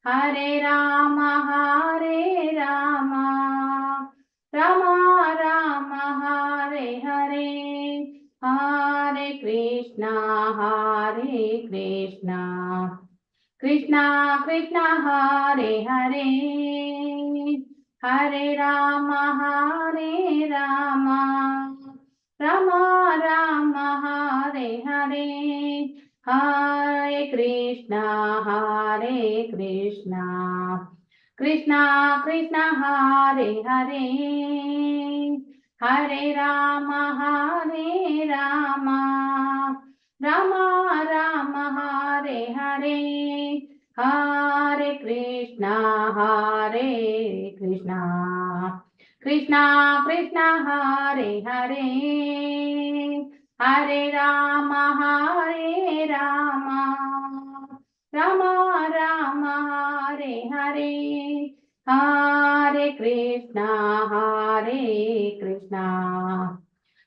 Hare Rama, Rama Rama, Hare Hare, Hare Krishna, Krishna Krishna, Hare Hare, Hare Rama, Rama Rama, Hare Hare, Hare Krishna, Krishna Krishna, Hare Hare, Hare Rama, Rama Rama, Hare Hare, Hare Krishna, Krishna Krishna, Hare Hare, Hare Rama, Rama Rama, Hare Hare, Hare Krishna,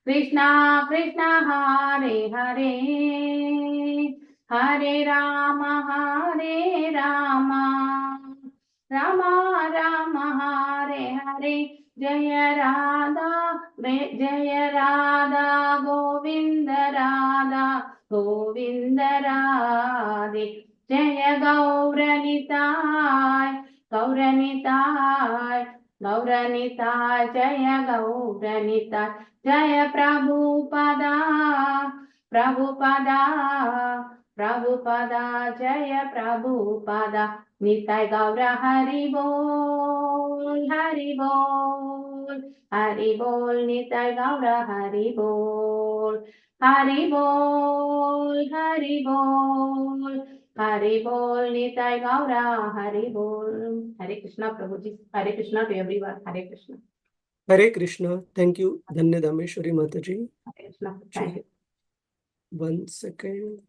Krishna Krishna, Hare Hare, Hare Rama, Rama Rama, Hare Hare, Jaya Radha, Govinda Radhe, Jaya Gauranitai, Jaya Gauranitai, Jaya Prabhupada, Jaya Prabhupada, Nitai Gaura Hari Bol, Nitai Gaura Hari Bol, Hari Bol, Nitai Gaura Hari Bol. Hare Krishna, Prabhuji. Hare Krishna to everyone. Hare Krishna. Hare Krishna. Thank you, Dhanya Dameshwari Mataji. Hare Krishna. Thank you. 1 second.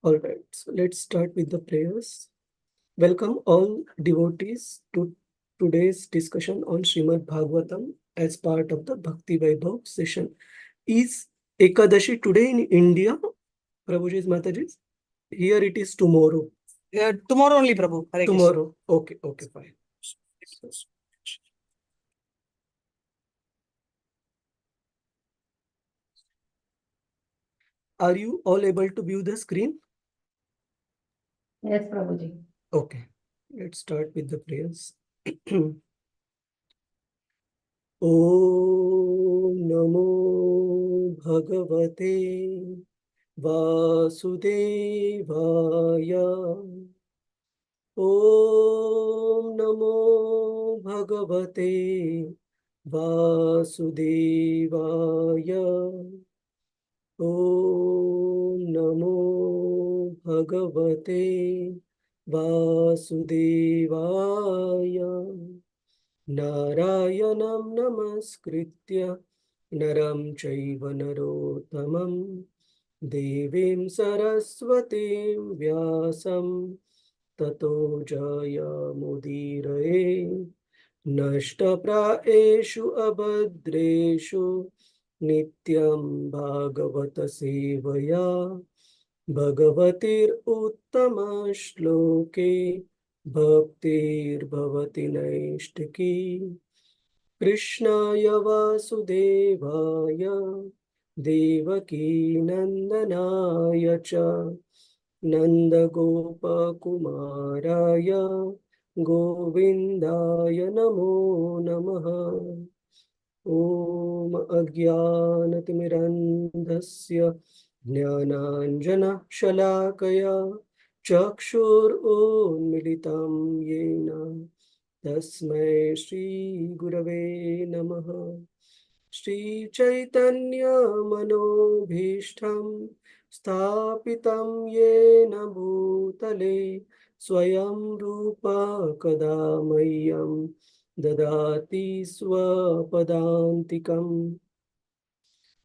All right, so let's start with the prayers. Welcome all devotees to today's discussion on Srimad Bhagavatam as part of the Bhakti Vaibhav session. Is Ekadashi today in India, Prabhuji's Mataji's? Here it is tomorrow. Tomorrow only, Prabhu. Hare Krishna. Tomorrow. Okay, fine. Are you all able to view the screen? Yes, Prabhuji. Okay, let's start with the prayers. Om Namo Bhagavate Vasudevaya. Om Namo Bhagavate Vasudevaya. Om Namo Bhagavate Vasudevaya. Narayanam Namaskritya Naram Chaiva Narottamam Devim Saraswatim Vyasam Tato Jaya Mudiraye Nashtapraeshu Abhadreshu Nityam Bhagavata Sevaya Bhagavatir Uttama Shloke Bhaktir Bhavati Naishtaki Krishnaya Vasudevaya Devaki Nandanaya Cha Nanda Gopa Kumaraya Govindaya Namo Namaha. Om Ajnanatimirandhasya Jnananjana Shalakaya Chakshur Unmilitam Yena Tasmai Shri Gurave Namaha. Shri Chaitanya Manobhishtam Sthapitam Yena Bhutale Swayam Rupa Kadamayam Dadati Swapadantikam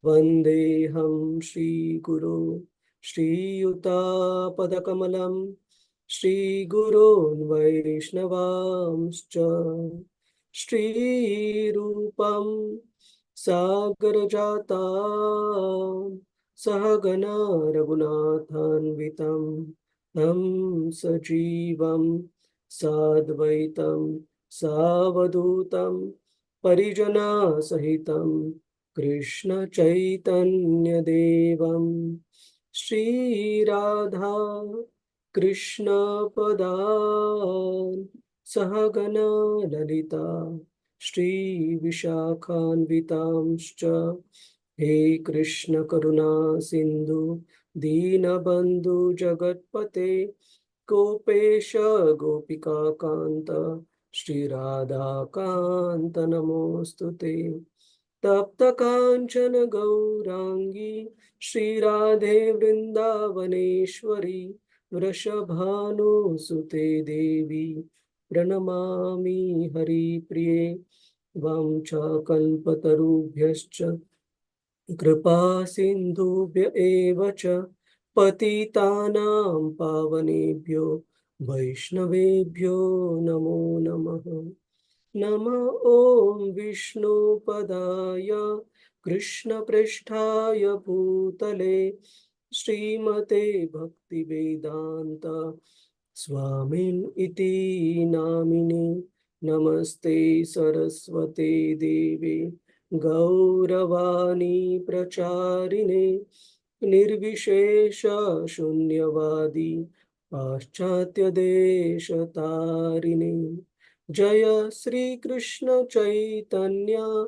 Vandeham Shri Guru Shri Yuta Padakamalam Shri Guru Vaishnavamscha Shri Rupam Sagarajata Sahagana Raghunathanvitam Tam Sajivam Sadvaitam Savadutam Parijana Sahitam Krishna Chaitanya Devam Shri Radha Krishna Padan Sahagana Lalita Shri Vishakhanvitamscha He Krishna Karuna Sindhu Deenabandhu Jagatpate Gopesha Gopika Kanta Shri Radha Kanta Namostute Tapta Kanchana Gaurangi Shri Radhe Vrindavaneshwari Vrishabhanu Sute Devi Pranamami Hari Priye Vamcha Kalpatarubhyascha Kripa Sindhubhya eva cha Patitanam Pavanebhyo Vaishnavebhyo Namo Namaha Nama Om Vishnu Padaya Krishna Pristhaya Bhutale Srimate Bhakti Vedanta Swamin iti namine Namaste Saraswate Devi Gauravani Pracharine Nirvishesha Shunyavadi Paschatya Desha Tarine Jaya Sri Krishna Chaitanya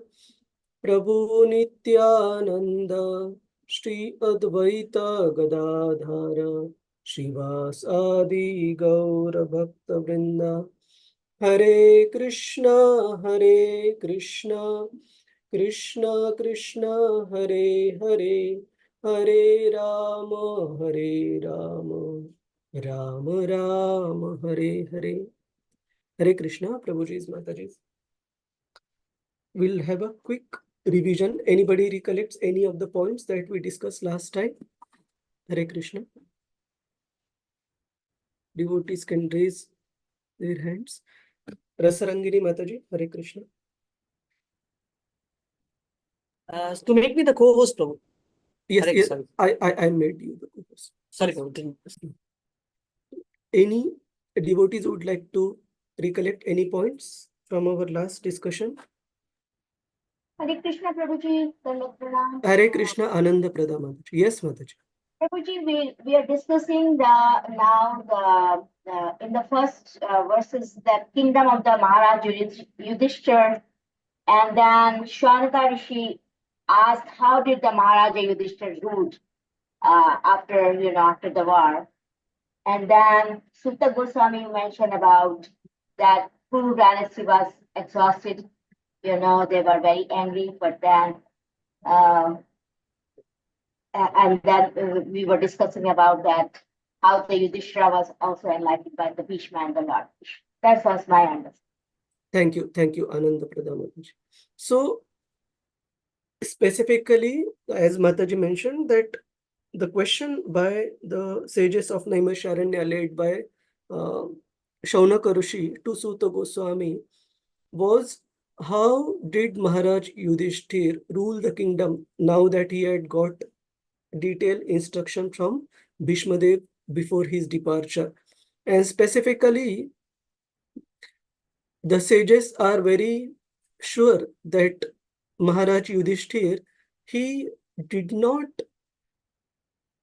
Prabhu Nityananda Shri Advaita Gadadhara Shivas Adi Gaura Bhakta Vrinda Hare Krishna Krishna Krishna Hare Hare Hare Rama Rama Rama Hare Hare Hare Krishna Prabhuji's Mataji's. We'll have a quick revision. Anybody recollects any of the points that we discussed last time? Hare Krishna. Devotees can raise their hands. Rasarangini Mataji, Hare Krishna. To make me the co-host, Prabhu. Yes, Hare yes, Krishna. I made you the co-host. Sorry, Prabhu. Any devotees would like to recollect any points from our last discussion? Hare Krishna Prabhuji, Dandavat Pranam. Hare Krishna Ananda Prada Mataji. Yes, Mataji. Prabhuji, we are discussing in the first verses the kingdom of the Maharaj Yudhishthir, and then Shaunaka Rishi asked how did the Maharaja Yudhishthir rule after the war, and then Sutta Goswami mentioned about that Kuru dynasty was exhausted, they were very angry, but then and then we were discussing about that, how the Yudhishthira was also enlightened by the Bhishma and the Lord. That was my understanding. Thank you, Ananda Prada Mataji. So, specifically, as Mataji mentioned, that the question by the sages of Naimisharanya led by Shaunaka Rishi to Sutta Goswami was, how did Maharaj Yudhishthir rule the kingdom now that he had got detailed instruction from Bhishma Dev before his departure? And specifically, the sages are very sure that Maharaj Yudhishthir, he did not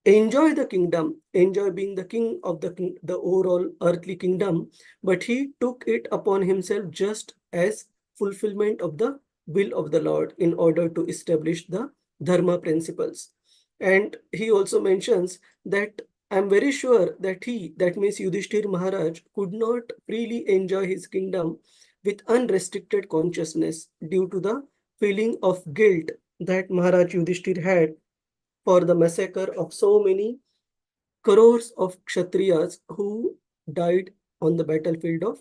enjoy the kingdom, enjoy being the king of the overall earthly kingdom, but he took it upon himself just as fulfillment of the will of the Lord in order to establish the dharma principles. And he also mentions that I'm very sure that that means Yudhishthir Maharaj, could not freely enjoy his kingdom with unrestricted consciousness due to the feeling of guilt that Maharaj Yudhishthir had for the massacre of so many crores of Kshatriyas who died on the battlefield of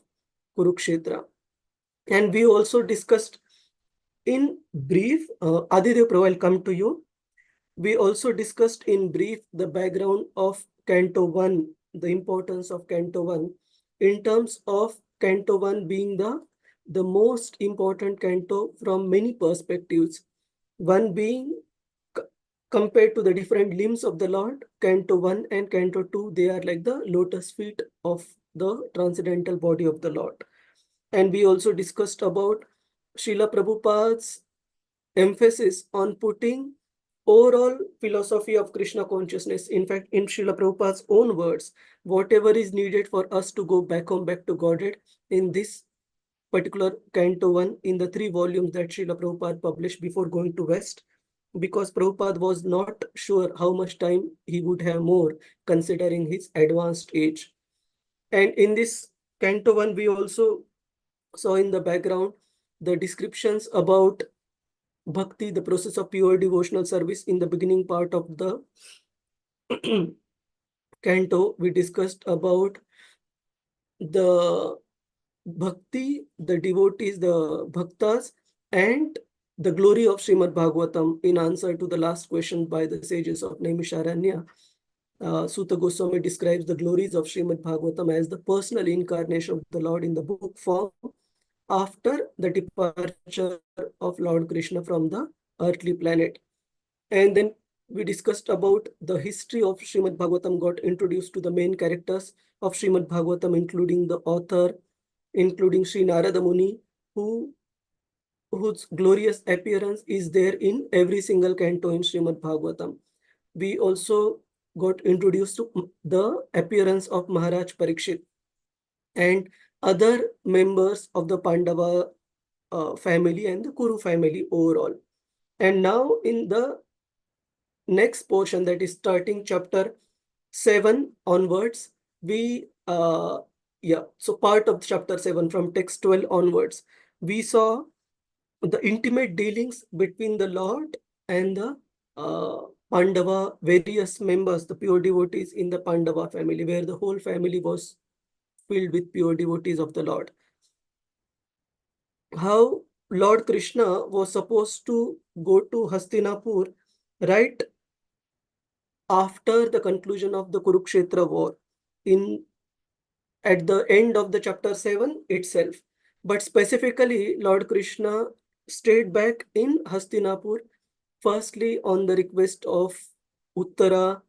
Kurukshetra. And we also discussed in brief, Adidev Prabhu, I'll come to you. We also discussed in brief the background of Canto 1, the importance of Canto 1 in terms of Canto 1 being the most important canto from many perspectives. One being compared to the different limbs of the Lord, Canto 1 and Canto 2, they are like the lotus feet of the transcendental body of the Lord. And we also discussed about Srila Prabhupada's emphasis on putting overall philosophy of Krishna consciousness. In fact, in Srila Prabhupada's own words, whatever is needed for us to go back home, back to Godhead, in this particular Canto 1, in the 3 volumes that Srila Prabhupada published before going to West, because Prabhupada was not sure how much time he would have more, considering his advanced age. And in this Canto 1, we also saw in the background the descriptions about Bhakti, the process of pure devotional service. In the beginning part of the canto, we discussed about the Bhakti, the devotees, the bhaktas, and the glory of Srimad Bhagavatam. In answer to the last question by the sages of Naimisharanya, Sutta Goswami describes the glories of Srimad Bhagavatam as the personal incarnation of the Lord in the book form after the departure of Lord Krishna from the earthly planet. And then we discussed about the history of Srimad Bhagavatam, got introduced to the main characters of Srimad Bhagavatam, including the author, including Sri Narada Muni, whose glorious appearance is there in every single canto in Srimad Bhagavatam. We also got introduced to the appearance of Maharaj Parikshit and other members of the Pandava family and the Kuru family overall. And now in the next portion, that is starting chapter 7 onwards, so part of chapter 7 from text 12 onwards, we saw the intimate dealings between the Lord and the Pandava, various members, the pure devotees in the Pandava family, where the whole family was filled with pure devotees of the Lord. How Lord Krishna was supposed to go to Hastinapur right after the conclusion of the Kurukshetra war, at the end of the chapter 7 itself. But specifically, Lord Krishna stayed back in Hastinapur, firstly on the request of Uttara,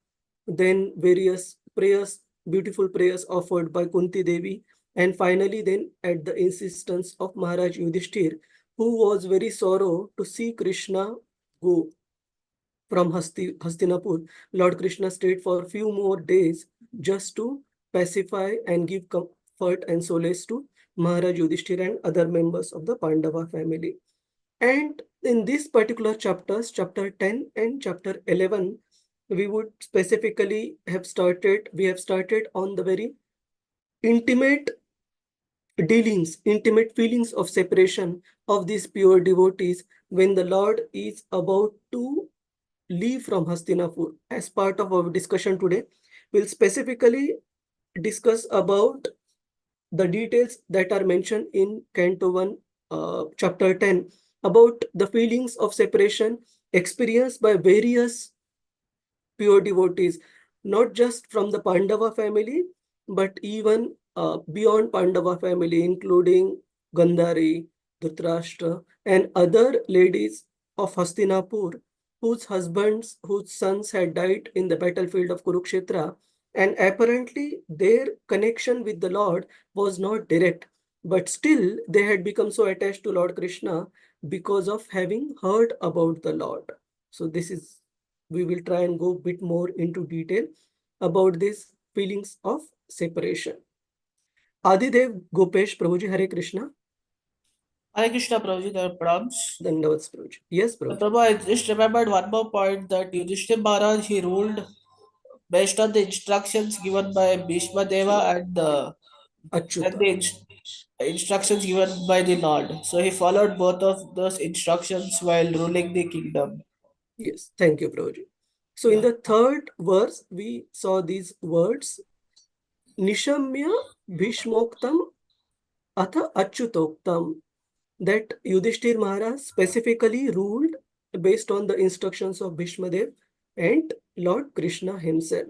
then various prayers, beautiful prayers offered by Kunti Devi, and finally then at the insistence of Maharaj Yudhishthir, who was very sorrow to see Krishna go from Hastinapur. Lord Krishna stayed for a few more days just to pacify and give comfort and solace to Maharaj Yudhishthir and other members of the Pandava family. And in these particular chapters, chapter 10 and chapter 11, we would specifically have started on the very intimate dealings, intimate feelings of separation of these pure devotees when the Lord is about to leave from Hastinapur. As part of our discussion today, we'll specifically discuss about the details that are mentioned in Canto 1, chapter 10, about the feelings of separation experienced by various pure devotees, not just from the Pandava family, but even beyond Pandava family, including Gandhari, Dhritarashtra, and other ladies of Hastinapur, whose husbands, whose sons had died in the battlefield of Kurukshetra, and apparently their connection with the Lord was not direct, but still they had become so attached to Lord Krishna because of having heard about the Lord. So we will try and go a bit more into detail about these feelings of separation. Adidev Gopesh Prabhuji, Hare Krishna. Hare Krishna, Prabhuji, there are prompts. Dandavats Prabhuji. Yes, Prabhuji. Prabhu, I just remembered one more point that Yudhishthira Maharaj, he ruled based on the instructions given by Bhishma Deva and the Achyuta. instructions given by the Lord. So he followed both of those instructions while ruling the kingdom. Yes, thank you, Prabhuji. So in the third verse, we saw these words, Nishamya Bhishmoktam Atha Achyutoktam, that Yudhishthir Maharaj specifically ruled based on the instructions of Bhishma Dev and Lord Krishna himself.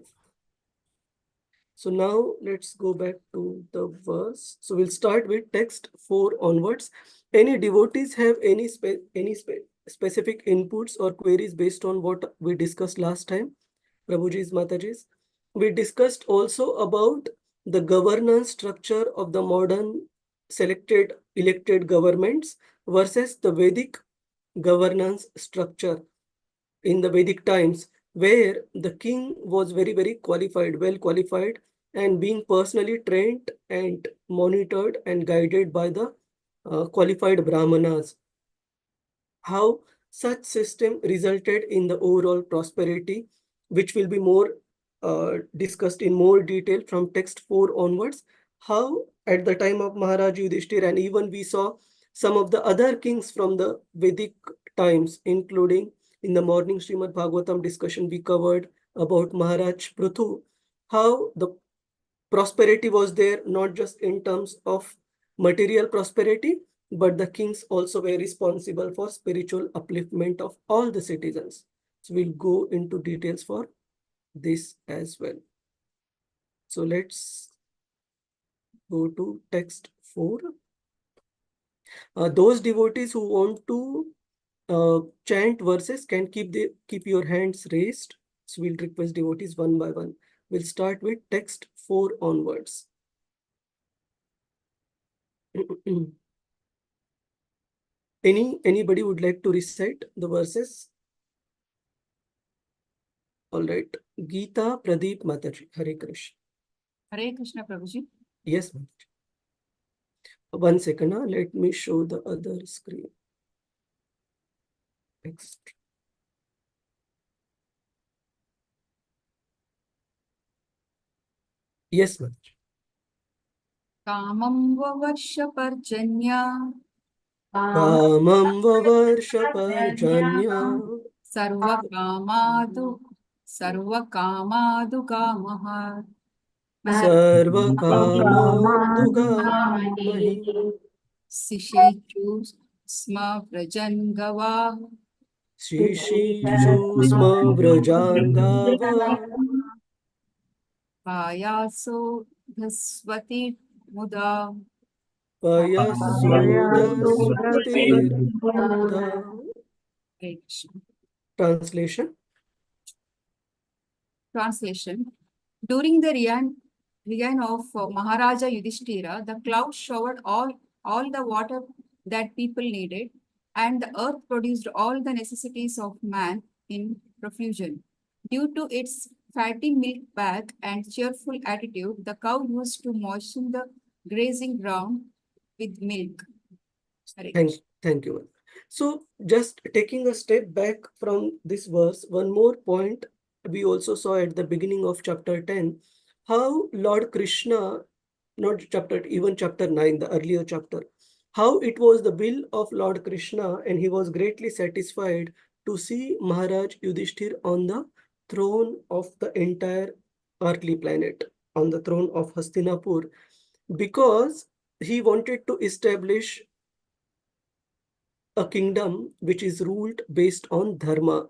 So now let's go back to the verse. So we'll start with text 4 onwards. Any devotees have any specific inputs or queries based on what we discussed last time? Prabhuji's, Mataji's. We discussed also about the governance structure of the modern selected elected governments versus the Vedic governance structure in the Vedic times, where the king was very, very qualified, well qualified, and being personally trained and monitored and guided by the qualified brahmanas. How such system resulted in the overall prosperity, which will be more discussed in more detail from text 4 onwards. How at the time of Maharaj Yudhishthir, and even we saw some of the other kings from the Vedic times, including in the morning Srimad Bhagavatam discussion, we covered about Maharaj Prithu, how the prosperity was there, not just in terms of material prosperity, but the kings also were responsible for spiritual upliftment of all the citizens. So we'll go into details for this as well. So let's go to text 4. Those devotees who want to chant verses can keep your hands raised. So we'll request devotees one by one. We'll start with text 4 onwards. Anybody would like to recite the verses? All right. Gita, Pradeep, Mataji. Hare Krishna. Hare Krishna, Prabhuji. Yes, Mataji. 1 second. Let me show the other screen. Next. Yes, Mataji. Kamam vavarshya parjanya Kamam vavarshya parjanya sarva kamadu kamaha sarva kamadu kamahi sishechu sma vrajangava Shishichu sma vrajangava payaso dhasvati muda. Payasudhasvatir Muda. Hare Krishna. Translation. Translation. During the reign of Maharaja Yudhishthira, the clouds showered all the water that people needed, and the earth produced all the necessities of man in profusion. Due to its fatty milk bag and cheerful attitude, the cow used to moisten the grazing ground with milk. Hare Krishna. Thank you. So just taking a step back from this verse, one more point we also saw at the beginning of chapter 10, how Lord Krishna, not chapter, even chapter 9, the earlier chapter, how it was the will of Lord Krishna, and he was greatly satisfied to see Maharaj Yudhishthir on the throne of the entire earthly planet, on the throne of Hastinapur, because he wanted to establish a kingdom which is ruled based on dharma.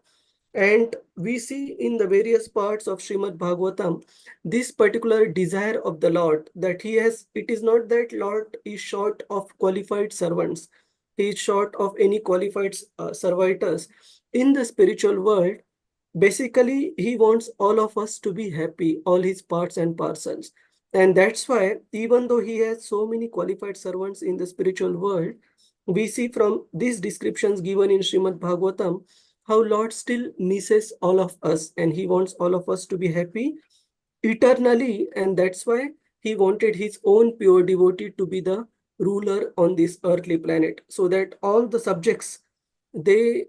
And we see in the various parts of Srimad Bhagavatam, this particular desire of the Lord, that he has, it is not that Lord is short of qualified servants. He is short of any qualified servitors. In the spiritual world, basically, he wants all of us to be happy, all his parts and parcels. And that's why, even though he has so many qualified servants in the spiritual world, we see from these descriptions given in Srimad Bhagavatam, how Lord still misses all of us, and he wants all of us to be happy eternally. And that's why he wanted his own pure devotee to be the ruler on this earthly planet, so that all the subjects, they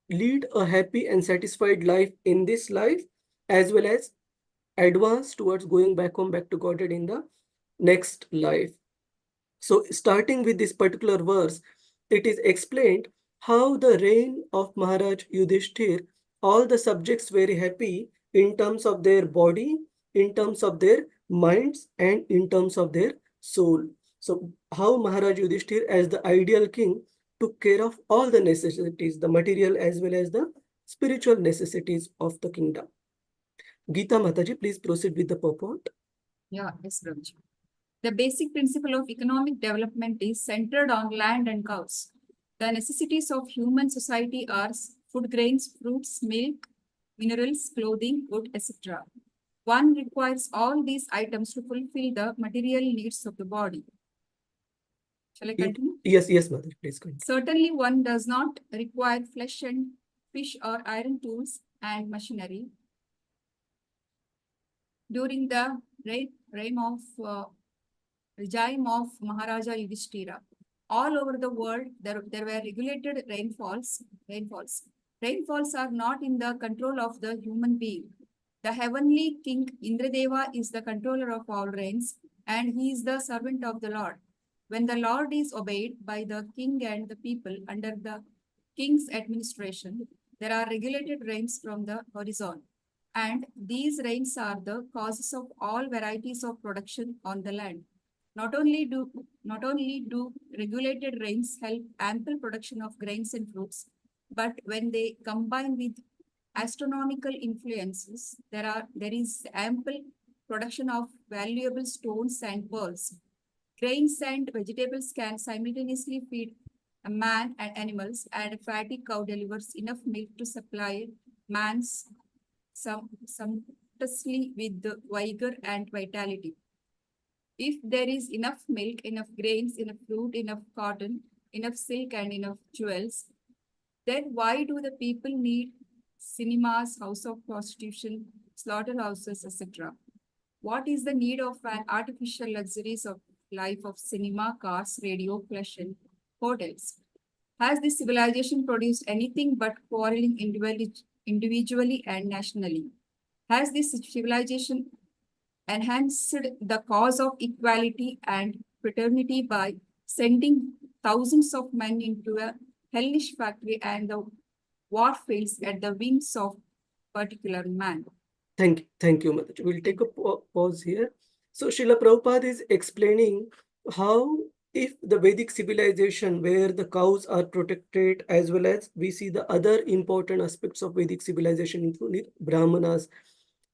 lead a happy and satisfied life in this life, as well as advance towards going back home, back to Godhead in the next life. So starting with this particular verse, it is explained how the reign of Maharaj Yudhishthir, all the subjects were happy in terms of their body, in terms of their minds, and in terms of their soul. So how Maharaj Yudhishthir, as the ideal king, took care of all the necessities, the material as well as the spiritual necessities of the kingdom. Gita Mataji, please proceed with the purport. Yeah, yes, Prabhuji. The basic principle of economic development is centered on land and cows. The necessities of human society are food grains, fruits, milk, minerals, clothing, wood, etc. One requires all these items to fulfill the material needs of the body. Shall I continue? Yes, Mataji, please continue. Certainly, one does not require flesh and fish or iron tools and machinery. During the regime of Maharaja Yudhishthira, all over the world, there were regulated rainfalls. Rainfalls are not in the control of the human being. The heavenly king Indradeva is the controller of all rains, and he is the servant of the Lord. When the Lord is obeyed by the king and the people under the king's administration, there are regulated rains from the horizon. And these rains are the causes of all varieties of production on the land. Not only do regulated rains help ample production of grains and fruits, but when they combine with astronomical influences, there is ample production of valuable stones and pearls. Grains and vegetables can simultaneously feed a man and animals, and a fatty cow delivers enough milk to supply man's sumptuously with the vigor and vitality. If there is enough milk, enough grains, enough fruit, enough cotton, enough silk, and enough jewels, then why do the people need cinemas, house of prostitution, slaughterhouses, etc.? What is the need of an artificial luxuries of life of cinema, cars, radio, flesh, and hotels? Has this civilization produced anything but quarreling individually and nationally? Has this civilization enhanced the cause of equality and fraternity by sending thousands of men into a hellish factory and the war fields at the whims of particular man? Thank you, Mataji. We'll take a pause here. So Srila Prabhupada is explaining how if the Vedic civilization where the cows are protected, as well as we see the other important aspects of Vedic civilization, including Brahmanas,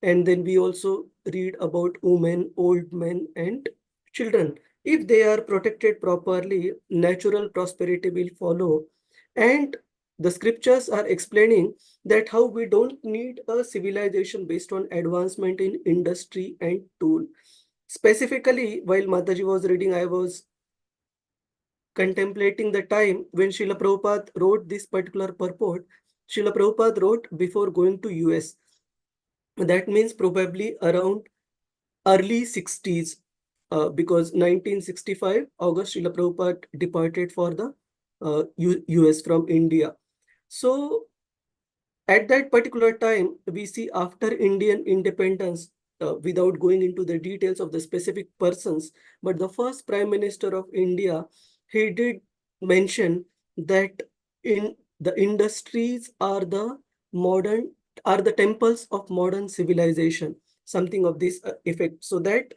and then we also read about women, old men, and children. If they are protected properly, natural prosperity will follow. And the scriptures are explaining that how we don't need a civilization based on advancement in industry and tool. Specifically, while Mataji was reading, I was contemplating the time when Srila Prabhupada wrote this particular purport. Srila Prabhupada wrote before going to US. That means probably around early 60s, because 1965, August, Srila Prabhupada departed for the US from India. So at that particular time, we see after Indian independence, without going into the details of the specific persons, but the first Prime Minister of India, he did mention that in the industries are the temples of modern civilization, something of this effect. So that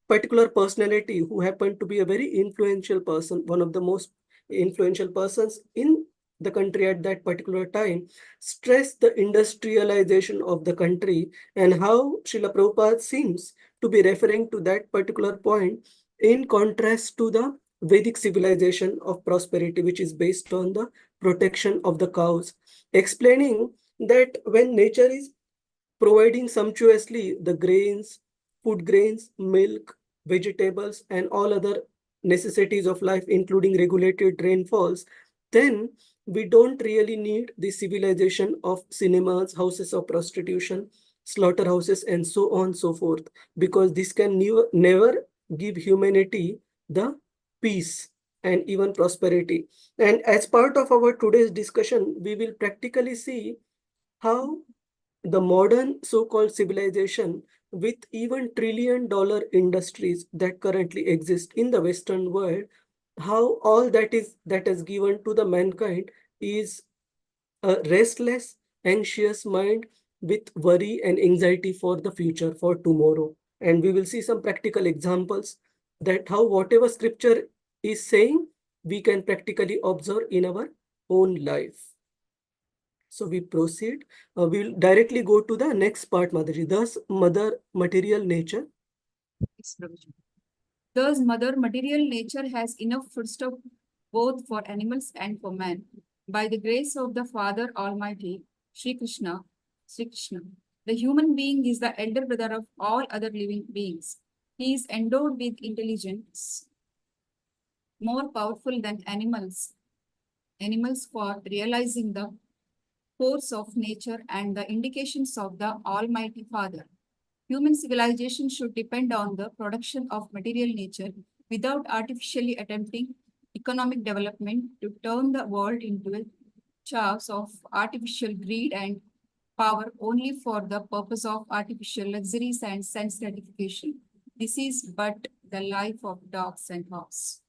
particular personality, who happened to be a very influential person, one of the most influential persons in the country at that particular time, stressed the industrialization of the country, and how Srila Prabhupada seems to be referring to that particular point in contrast to the Vedic civilization of prosperity, which is based on the protection of the cows, explaining that when nature is providing sumptuously the grains, food grains, milk, vegetables, and all other necessities of life, including regulated rainfalls, then we don't really need the civilization of cinemas, houses of prostitution, slaughterhouses, and so on and so forth, because this can never give humanity the peace and even prosperity. And as part of our today's discussion, we will practically see how the modern so-called civilization, with even trillion-dollar industries that currently exist in the Western world, how all that has given to the mankind is a restless, anxious mind with worry and anxiety for the future, for tomorrow. And we will see some practical examples that how whatever scripture is saying, we can practically observe in our own life. So we proceed. We'll directly go to the next part, Mataji. Thus, mother material nature. Yes, Prabhuji. Thus, mother material nature has enough foodstuff both for animals and for man. By the grace of the Father Almighty, Sri Krishna, the human being is the elder brother of all other living beings. He is endowed with intelligence more powerful than animals for realizing the force of nature and the indications of the Almighty Father. Human civilization should depend on the production of material nature without artificially attempting economic development to turn the world into a chaos of artificial greed and power only for the purpose of artificial luxuries and sense gratification. This is but the life of dogs and hogs.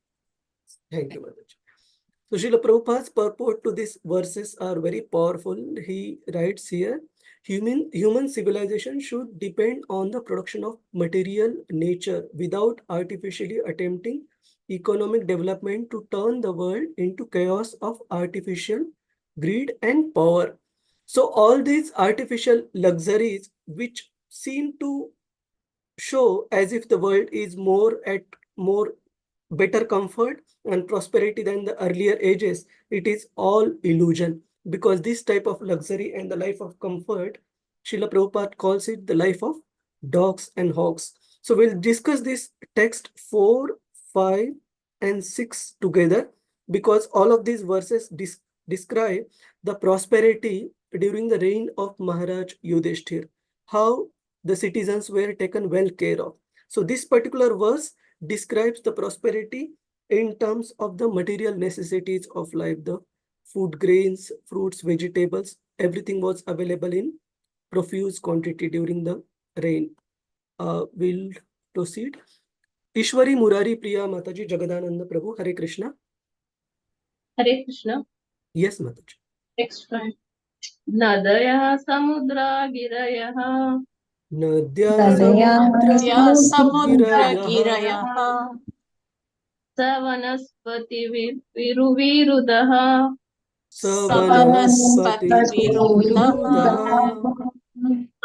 Thank you, Mataji. So Srila Prabhupada's purport to these verses are very powerful. He writes here, human civilization should depend on the production of material nature without artificially attempting economic development to turn the world into chaos of artificial greed and power. So all these artificial luxuries which seem to show as if the world is more better comfort and prosperity than the earlier ages, it is all illusion, because this type of luxury and the life of comfort, Srila Prabhupada calls it the life of dogs and hogs. So we'll discuss this text 4, 5 and 6 together, because all of these verses describe the prosperity during the reign of Maharaj Yudhishthir, how the citizens were taken well care of. So this particular verse describes the prosperity in terms of the material necessities of life. The food, grains, fruits, vegetables, everything was available in profuse quantity during the reign. We'll proceed. Ishwari Murari Priya Mataji Jagadananda Prabhu, Hare Krishna. Hare Krishna. Yes, Mataji. Next one. Nadaya Samudra Giraya Nadya samudra Giraya girayah Savanaspati Virudaha Savanaspati Savanaspati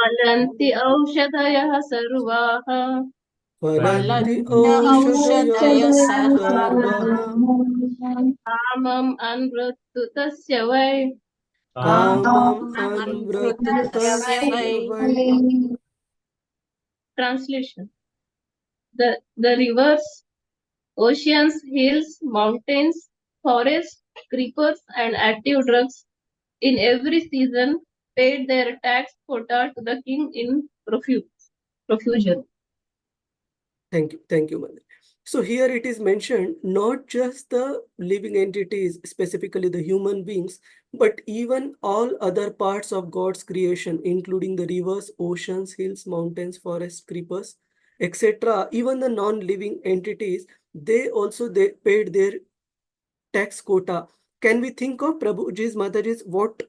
Alanti Aushadaya Sarvaha Palanti Aushadaya Aushadaya sarvaha Sarvaha Kamam Anvrutasya Vai Kamam Anvrutasya Anvrutasya vai. Vai. Translation. The rivers, oceans, hills, mountains, forests, creepers, and active drugs in every season paid their tax quota to the king in profusion. Thank you, Mother. So here it is mentioned not just the living entities, specifically the human beings, but even all other parts of God's creation, including the rivers, oceans, hills, mountains, forests, creepers, etc. Even the non-living entities, they paid their tax quota. Can we think of Prabhuji's, Mataji's, what,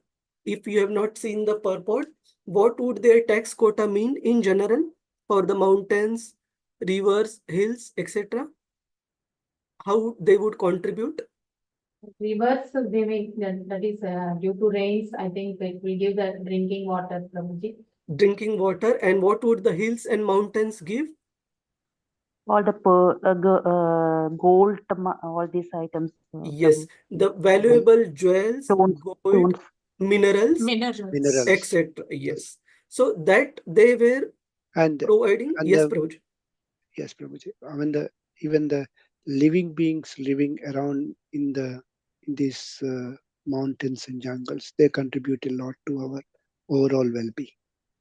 if you have not seen the purport, what would their tax quota mean in general for the mountains, rivers, hills, etc.? How they would contribute? Rivers, they make that is due to rains. I think it will give the drinking water, Prabhuji. Drinking water. And what would the hills and mountains give? All the gold, all these items. Yes, the valuable jewels, stones, gold, minerals, Minerals. etc. Yes. So that they were And providing. and Yes, the- Prabhuji. yes, Prabhuji. I mean, even the living beings living around in these mountains and jungles, they contribute a lot to our overall well-being.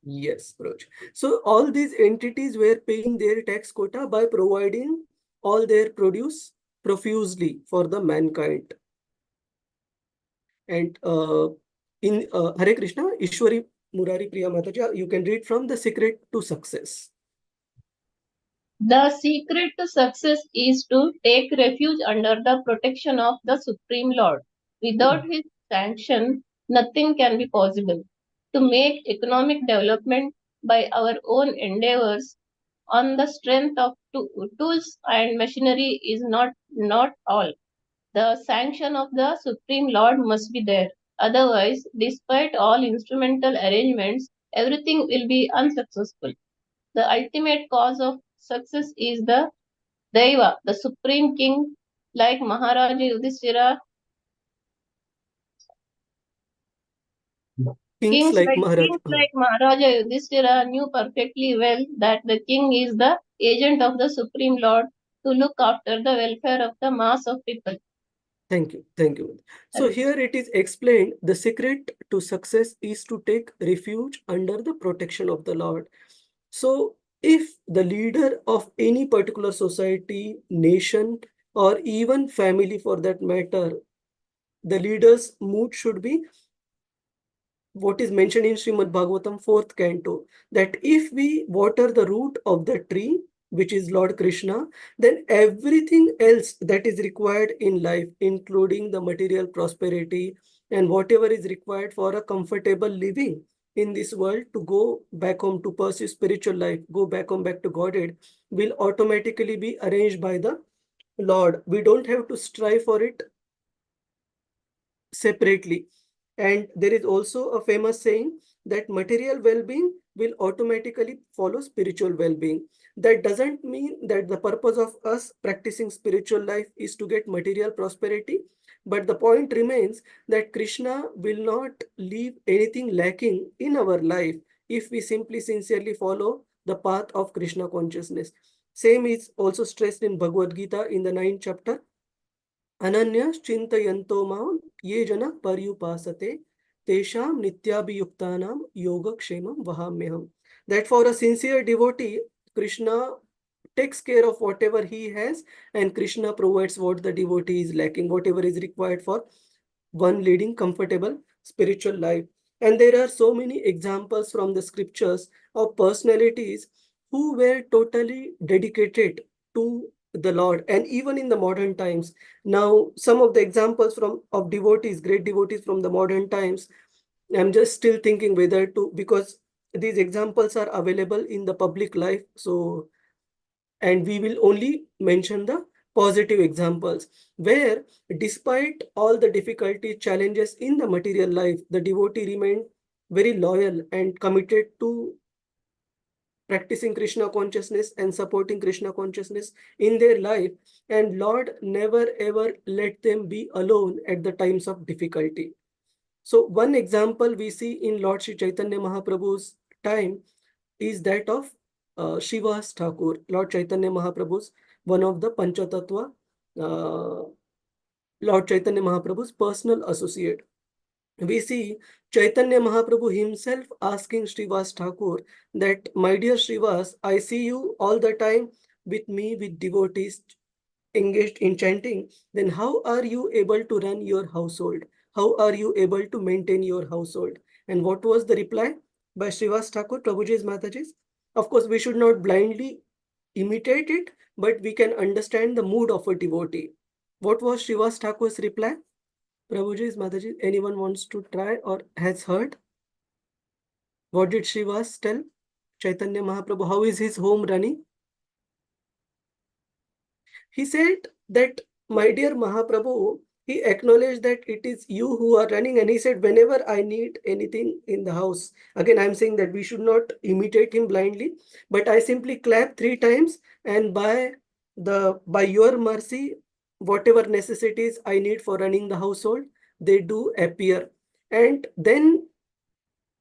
Yes, Prabhuji. So all these entities were paying their tax quota by providing all their produce profusely for the mankind. And in Hare Krishna, Ishwari Murari Priya Mataji, you can read from The Secret to Success. The secret to success is to take refuge under the protection of the Supreme Lord. Without his sanction, nothing can be possible. To make economic development by our own endeavors on the strength of tools and machinery is not all. The sanction of the Supreme Lord must be there. Otherwise, despite all instrumental arrangements, everything will be unsuccessful. The ultimate cause of success is the Deva, the supreme king, like Maharaja Yudhishthira. Kings like Maharaj. Kings like Maharaja Yudhishthira knew perfectly well that the king is the agent of the Supreme Lord to look after the welfare of the mass of people. Thank you. Thank you. So here it is explained, the secret to success is to take refuge under the protection of the Lord. So if the leader of any particular society, nation, or even family for that matter, the leader's mood should be what is mentioned in Srimad Bhagavatam 4th canto, that if we water the root of the tree, which is Lord Krishna, then everything else that is required in life, including the material prosperity and whatever is required for a comfortable living in this world, to go back home to pursue spiritual life, go back home, back to Godhead, will automatically be arranged by the Lord. We don't have to strive for it separately. And there is also a famous saying that material well-being will automatically follow spiritual well-being. That doesn't mean that the purpose of us practicing spiritual life is to get material prosperity, but the point remains that Krishna will not leave anything lacking in our life if we simply sincerely follow the path of Krishna consciousness. Same is also stressed in Bhagavad Gita in the 9th chapter. Ananyas chintayanto mam ye jana paryupasate tesham nityabhiyuktanam yogakshemam vahamyaham. That for a sincere devotee, Krishna takes care of whatever he has, and Krishna provides what the devotee is lacking, whatever is required for one leading comfortable spiritual life. And there are so many examples from the scriptures of personalities who were totally dedicated to the Lord, and even in the modern times. Now, some of the examples of devotees, great devotees from the modern times, I'm just still thinking whether to, because these examples are available in the public life. So, and we will only mention the positive examples where, despite all the difficulty challenges in the material life, the devotee remained very loyal and committed to practicing Krishna consciousness and supporting Krishna consciousness in their life. And Lord never ever let them be alone at the times of difficulty. So one example we see in Lord Sri Chaitanya Mahaprabhu's time is that of Srivas Thakur, Lord Chaitanya Mahaprabhu's, one of the Panchatattva, Lord Chaitanya Mahaprabhu's personal associate. We see Chaitanya Mahaprabhu himself asking Srivas Thakur that, my dear Srivas, I see you all the time with me, with devotees engaged in chanting. Then how are you able to run your household? How are you able to maintain your household? And what was the reply by Srivas Thakur, Prabhuji's Mataji's? Of course, we should not blindly imitate it, but we can understand the mood of a devotee. What was Srivas Thakur's reply? Prabhuji's Mataji, anyone wants to try or has heard? What did Srivas tell Chaitanya Mahaprabhu? How is his home running? He said that, my dear Mahaprabhu, he acknowledged that it is you who are running, and he said, whenever I need anything in the house, again, I'm saying that we should not imitate him blindly, but I simply clap 3 times, and by your mercy, whatever necessities I need for running the household, they do appear. And then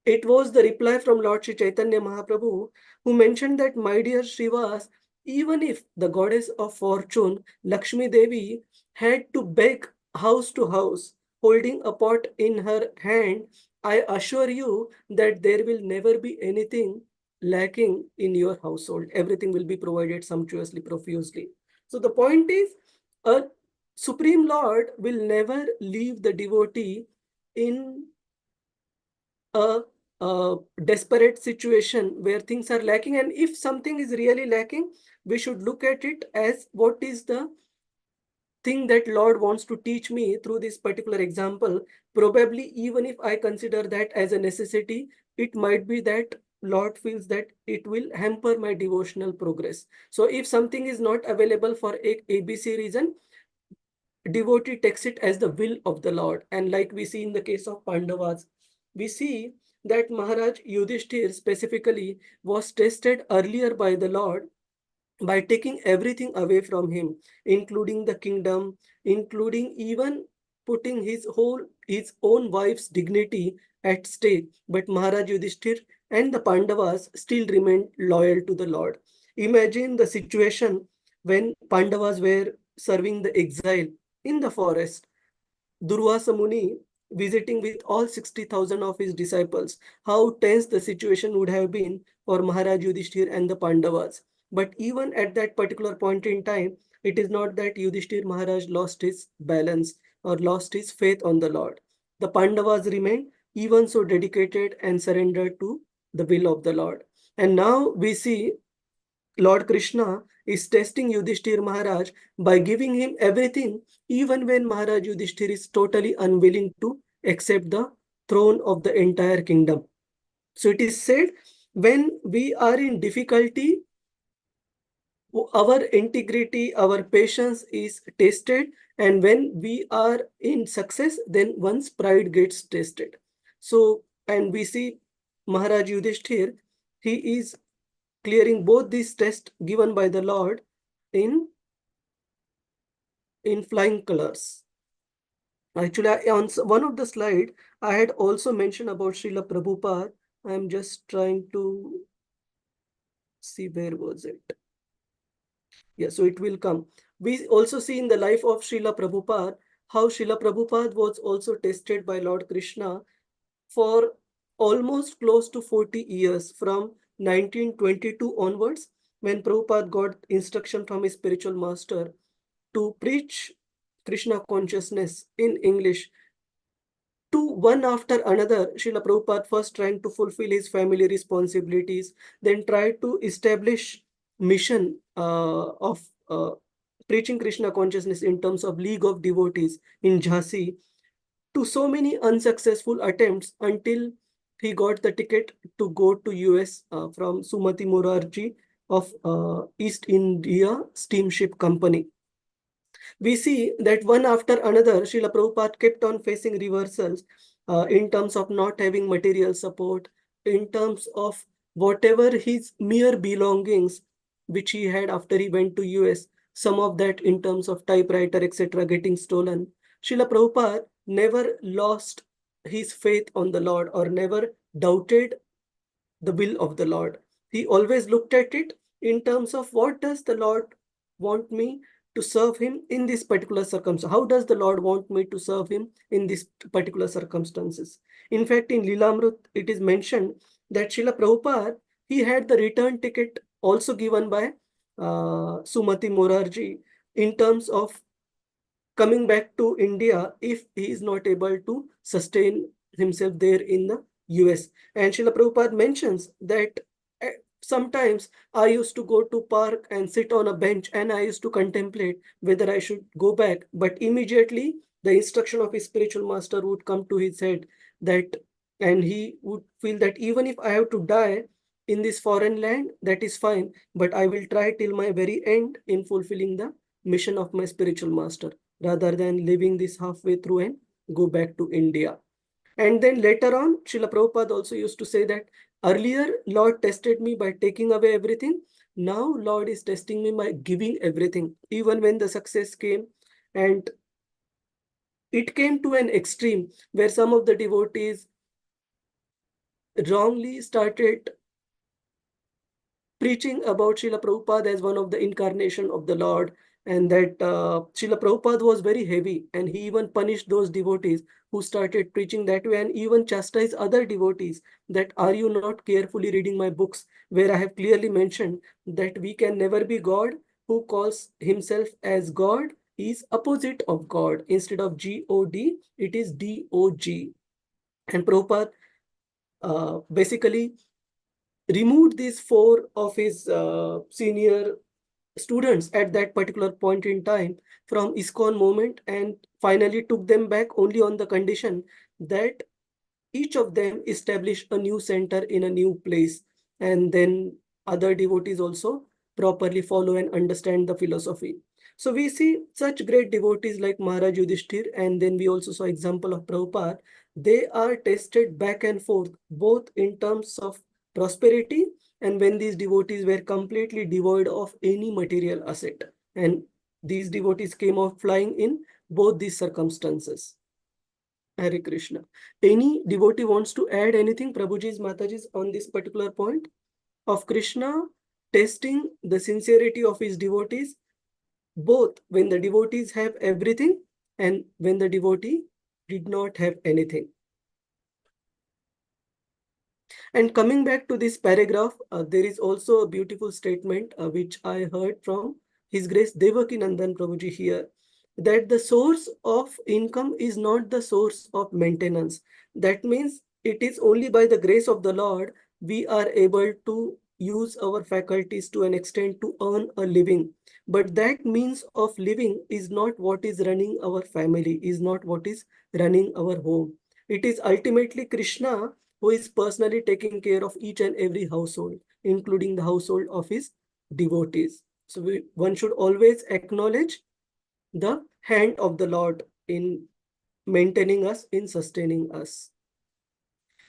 it was the reply from Lord Sri Chaitanya Mahaprabhu, who mentioned that, my dear Srivas, even if the goddess of fortune, Lakshmi Devi, had to beg house to house, holding a pot in her hand, I assure you that there will never be anything lacking in your household. Everything will be provided sumptuously, profusely. So the point is, a Supreme Lord will never leave the devotee in a desperate situation where things are lacking. And if something is really lacking, we should look at it as, what is the thing that Lord wants to teach me through this particular example? Probably, even if I consider that as a necessity, it might be that Lord feels that it will hamper my devotional progress. So if something is not available for a ABC reason, devotee takes it as the will of the Lord. And like we see in the case of Pandavas, we see that Maharaj Yudhishthir specifically was tested earlier by the Lord by taking everything away from him, including the kingdom, including even putting his own wife's dignity at stake. But Maharaj Yudhishthir and the Pandavas still remained loyal to the Lord. Imagine the situation when Pandavas were serving the exile in the forest. Durvasa Muni visiting with all 60,000 of his disciples. How tense the situation would have been for Maharaj Yudhishthir and the Pandavas. But even at that particular point in time, it is not that Yudhishthir Maharaj lost his balance or lost his faith on the Lord. The Pandavas remained even so dedicated and surrendered to the will of the Lord. And now we see Lord Krishna is testing Yudhishthir Maharaj by giving him everything, even when Maharaj Yudhishthir is totally unwilling to accept the throne of the entire kingdom. So it is said, when we are in difficulty, our integrity, our patience is tested, and when we are in success, then one's pride gets tested. So, and we see Maharaj Yudhishthir, he is clearing both these tests given by the Lord in flying colors. Actually, on one of the slide, I had also mentioned about Srila Prabhupada. I'm just trying to see where was it. Yeah, so it will come. We also see in the life of Srila Prabhupada how Srila Prabhupada was also tested by Lord Krishna for almost close to 40 years, from 1922 onwards, when Prabhupada got instruction from his spiritual master to preach Krishna consciousness in English to one after another. Srila Prabhupada first trying to fulfill his family responsibilities, then tried to establish mission of preaching Krishna consciousness in terms of League of Devotees in Jhansi, to so many unsuccessful attempts until he got the ticket to go to US from Sumati Morarji of East India Steamship Company. We see that one after another, Srila Prabhupada kept on facing reversals in terms of not having material support, in terms of whatever his mere belongings, which he had after he went to US, some of that in terms of typewriter, etc., getting stolen. Srila Prabhupada never lost his faith on the Lord or never doubted the will of the Lord. He always looked at it in terms of, what does the Lord want me to serve him in this particular circumstance? How does the Lord want me to serve him in these particular circumstances? In fact, in Lilamrut, it is mentioned that Srila Prabhupada, he had the return ticket also given by Sumati Morarji in terms of coming back to India if he is not able to sustain himself there in the US. And Srila Prabhupada mentions that sometimes I used to go to park and sit on a bench and I used to contemplate whether I should go back. But immediately the instruction of his spiritual master would come to his head, that, and he would feel that even if I have to die in this foreign land, that is fine, but I will try till my very end in fulfilling the mission of my spiritual master, rather than leaving this halfway through and go back to India. And then later on, Srila Prabhupada also used to say that earlier Lord tested me by taking away everything. Now Lord is testing me by giving everything. Even when the success came, and it came to an extreme where some of the devotees wrongly started preaching about Srila Prabhupada as one of the incarnation of the Lord, and that Srila Prabhupada was very heavy, and he even punished those devotees who started preaching that way, and even chastised other devotees that, are you not carefully reading my books, where I have clearly mentioned that we can never be God. Who calls himself as God is opposite of God. Instead of G-O-D, it is D-O-G. And Prabhupada basically removed these four of his senior students at that particular point in time from ISKCON movement, and finally took them back only on the condition that each of them establish a new center in a new place, and then other devotees also properly follow and understand the philosophy. So we see such great devotees like Maharaj Yudhishthir, and then we also saw example of Prabhupada. They are tested back and forth, both in terms of prosperity and when these devotees were completely devoid of any material asset. And these devotees came out flying in both these circumstances. Hare Krishna. Any devotee wants to add anything, Prabhuji's, Mataji's, on this particular point of Krishna testing the sincerity of his devotees, both when the devotees have everything and when the devotee did not have anything. And coming back to this paragraph, there is also a beautiful statement which I heard from His Grace Devaki Nandan Prabhuji here, that the source of income is not the source of maintenance. That means it is only by the grace of the Lord we are able to use our faculties to an extent to earn a living. But that means of living is not what is running our family, is not what is running our home. It is ultimately Krishna who is personally taking care of each and every household, including the household of his devotees. So one should always acknowledge the hand of the Lord in maintaining us, in sustaining us.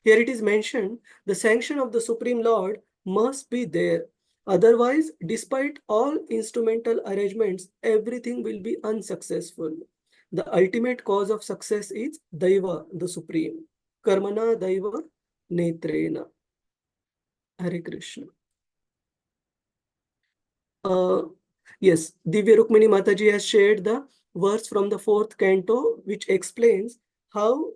Here it is mentioned, the sanction of the Supreme Lord must be there. Otherwise, despite all instrumental arrangements, everything will be unsuccessful. The ultimate cause of success is Daiva, the Supreme. Karmana Daiva Netrena. Hare Krishna. Yes, Divya Rukmini Mataji has shared the verse from the 4th canto, which explains how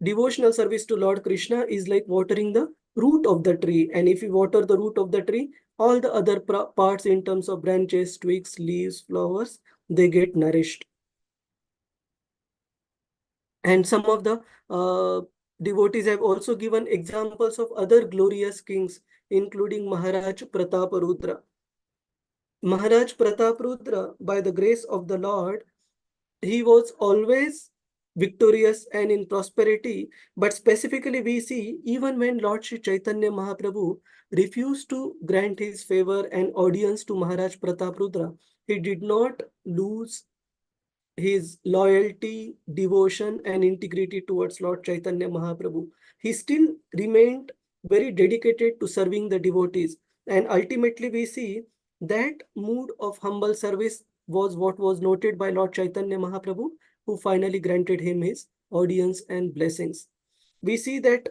devotional service to Lord Krishna is like watering the root of the tree. And if you water the root of the tree, all the other parts in terms of branches, twigs, leaves, flowers, they get nourished. And some of the devotees have also given examples of other glorious kings, including Maharaj Prataparudra. Maharaj Prataparudra, by the grace of the Lord, he was always victorious and in prosperity. But specifically we see, even when Lord Sri Chaitanya Mahaprabhu refused to grant his favor and audience to Maharaj Prataparudra, he did not lose his loyalty, devotion, and integrity towards Lord Chaitanya Mahaprabhu. He still remained very dedicated to serving the devotees. And ultimately we see that mood of humble service was what was noted by Lord Chaitanya Mahaprabhu, who finally granted him his audience and blessings. We see that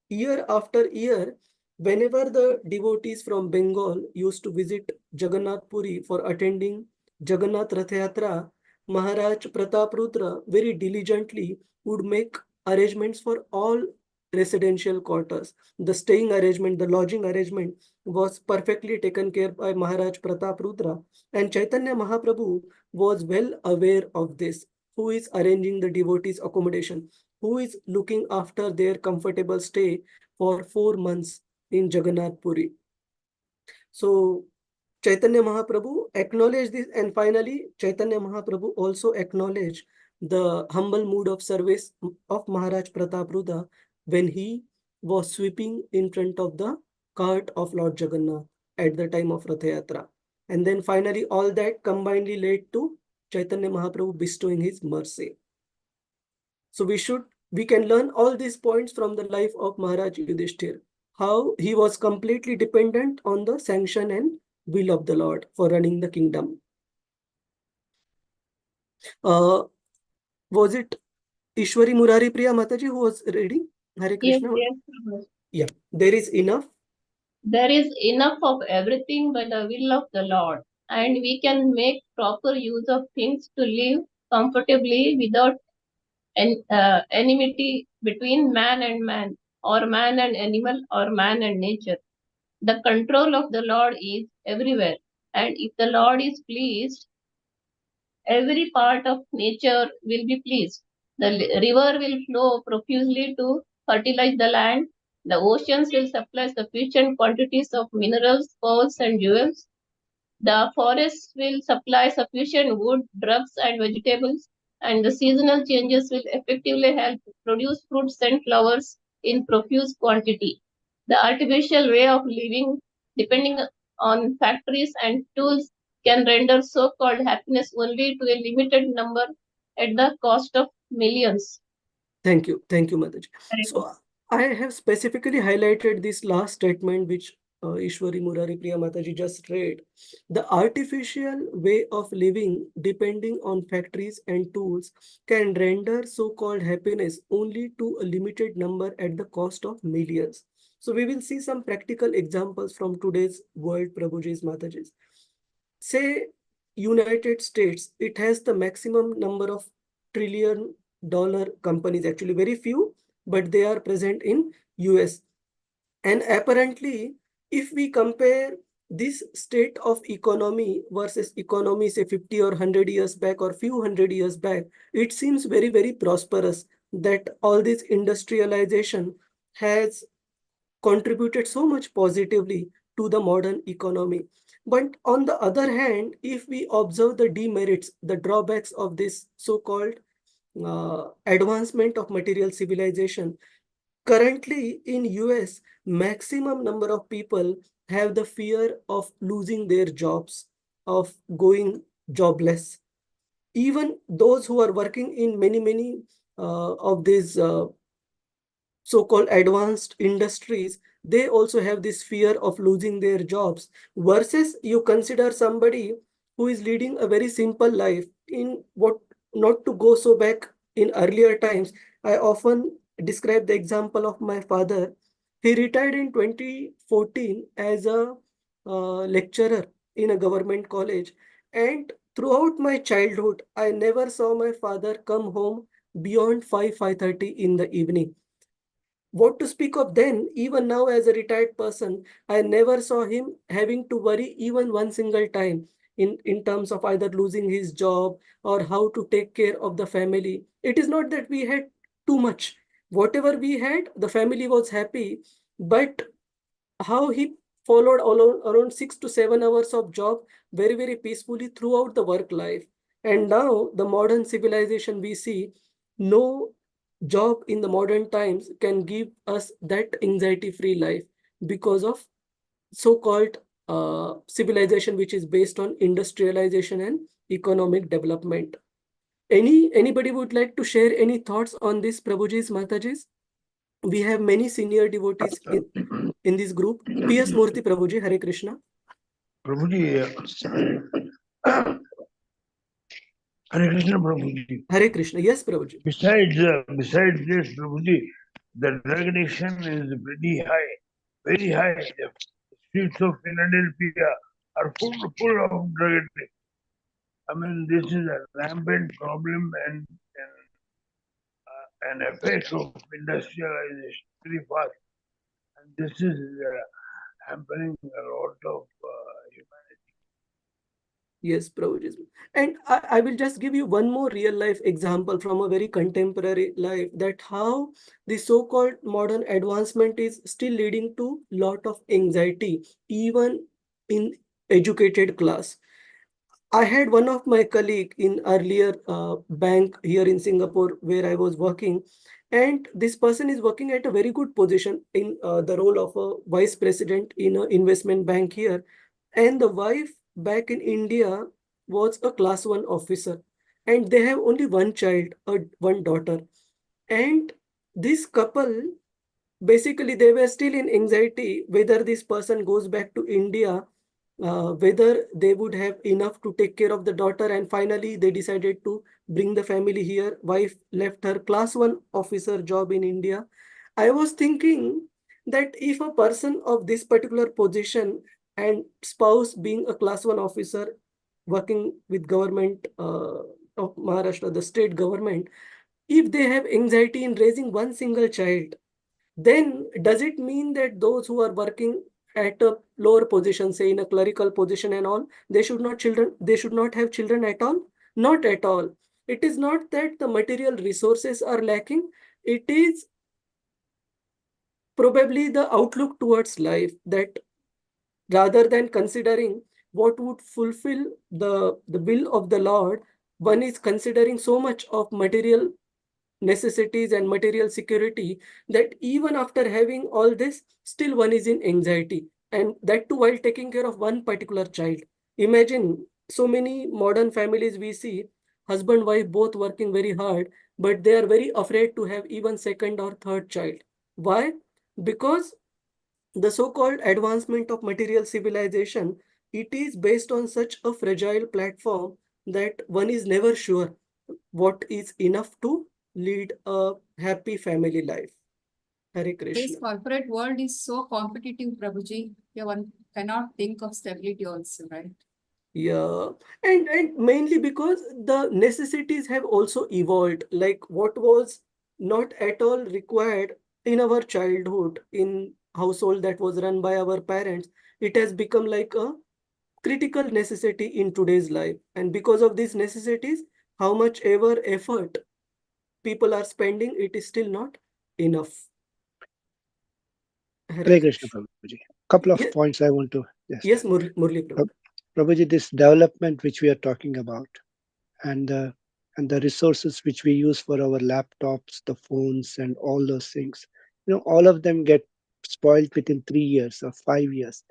year after year, whenever the devotees from Bengal used to visit Jagannath Puri for attending Jagannath Rath Yatra, Maharaj Prataparudra very diligently would make arrangements for all residential quarters. The staying arrangement, the lodging arrangement was perfectly taken care by Maharaj Prataparudra. And Chaitanya Mahaprabhu was well aware of this. Who is arranging the devotees' accommodation? Who is looking after their comfortable stay for 4 months in Jagannath Puri? So Chaitanya Mahaprabhu acknowledged this, and finally Chaitanya Mahaprabhu also acknowledged the humble mood of service of Maharaj Prataparudra when he was sweeping in front of the cart of Lord Jagannath at the time of Rath Yatra. And then finally all that combinedly led to Chaitanya Mahaprabhu bestowing his mercy. So we can learn all these points from the life of Maharaj Yudhishthir, how he was completely dependent on the sanction and will of the Lord for running the kingdom. Was it Ishwari Murari Priya Mataji who was reading? Hare Yes, Krishna? yes, Prabhu. Yeah, there is enough. There is enough of everything by the will of the Lord, and we can make proper use of things to live comfortably without enmity between man and man, or man and animal, or man and nature. The control of the Lord is everywhere, and if the Lord is pleased, every part of nature will be pleased. The river will flow profusely to fertilize the land. The oceans will supply sufficient quantities of minerals, pearls, and jewels. The forests will supply sufficient wood, drugs, and vegetables, and the seasonal changes will effectively help produce fruits and flowers in profuse quantity. The artificial way of living, depending on factories and tools, can render so-called happiness only to a limited number at the cost of millions. Thank you, Mataji. Hare So I have specifically highlighted this last statement which Ishwari Murari Priya Mataji just read. The artificial way of living depending on factories and tools can render so-called happiness only to a limited number at the cost of millions. So we will see some practical examples from today's world, Prabhuji's Mataji's. Say United States, it has the maximum number of trillion-dollar companies, actually very few, but they are present in US. And apparently, if we compare this state of economy versus economy, say 50 or 100 years back or few hundred years back, it seems very, very prosperous that all this industrialization has contributed so much positively to the modern economy. But on the other hand, if we observe the demerits, the drawbacks of this so-called advancement of material civilization, currently in US, maximum number of people have the fear of losing their jobs, of going jobless. Even those who are working in many of these so-called advanced industries, they also have this fear of losing their jobs. Versus you consider somebody who is leading a very simple life in what, not to go so back in earlier times. I often describe the example of my father. He retired in 2014 as a lecturer in a government college. And throughout my childhood, I never saw my father come home beyond 5:30 in the evening. What to speak of then, even now as a retired person, I never saw him having to worry even one single time in terms of either losing his job or how to take care of the family. It is not that we had too much. Whatever we had, the family was happy, but how he followed around 6 to 7 hours of job very, very peacefully throughout the work life. And now the modern civilization we see, no job in the modern times can give us that anxiety-free life because of so-called civilization which is based on industrialization and economic development. Anybody would like to share any thoughts on this, Prabhuji's, Mataji's? We have many senior devotees in this group. P.S. Murthy Prabhuji, Hare Krishna. Prabhuji, Hare Krishna, Prabhuji. Hare Krishna. Yes, Prabhuji. Besides this, Prabhuji, the drug addiction is pretty high, very high. The streets of Philadelphia are full of drug addiction. I mean, this is a rampant problem and an effect of industrialization very fast. And this is hampering a lot of humanity. Yes, Prabhuji. And I will just give you one more real life example from a very contemporary life, that how the so-called modern advancement is still leading to lot of anxiety, even in educated class. I had one of my colleague in earlier bank here in Singapore where I was working, and this person is working at a very good position in the role of a vice president in an investment bank here. And the wife back in India was a class 1 officer, and they have only one child, one daughter. And this couple, basically they were still in anxiety whether this person goes back to India, whether they would have enough to take care of the daughter. And finally they decided to bring the family here. Wife left her class 1 officer job in India. I was thinking that if a person of this particular position and spouse being a class 1 officer working with government of Maharashtra, the state government, if they have anxiety in raising one single child, then does it mean that those who are working at a lower position, say in a clerical position and all, they should not have children at all? Not at all. It is not that the material resources are lacking. It is probably the outlook towards life, that rather than considering what would fulfill the will of the Lord, one is considering so much of material necessities and material security that even after having all this, still one is in anxiety, and that too while taking care of one particular child. Imagine so many modern families we see, husband, wife both working very hard, but they are very afraid to have even second or third child. Why? Because the so-called advancement of material civilization, it is based on such a fragile platform that one is never sure what is enough to lead a happy family life. Hare Krishna. This corporate world is so competitive, Prabhuji. Yeah, one cannot think of stability also, right? Yeah, and mainly because the necessities have also evolved. Like what was not at all required in our childhood, in household that was run by our parents, it has become like a critical necessity in today's life. And because of these necessities, how much ever effort people are spending, it is still not enough. Hare Hare Krishna, Krishna. Prabhuji. Couple of Yes, points I want to just yes, Murli Prabhu. Prabhuji, this development which we are talking about, and the resources which we use for our laptops, the phones, and all those things, all of them get spoiled within 3 years or 5 years.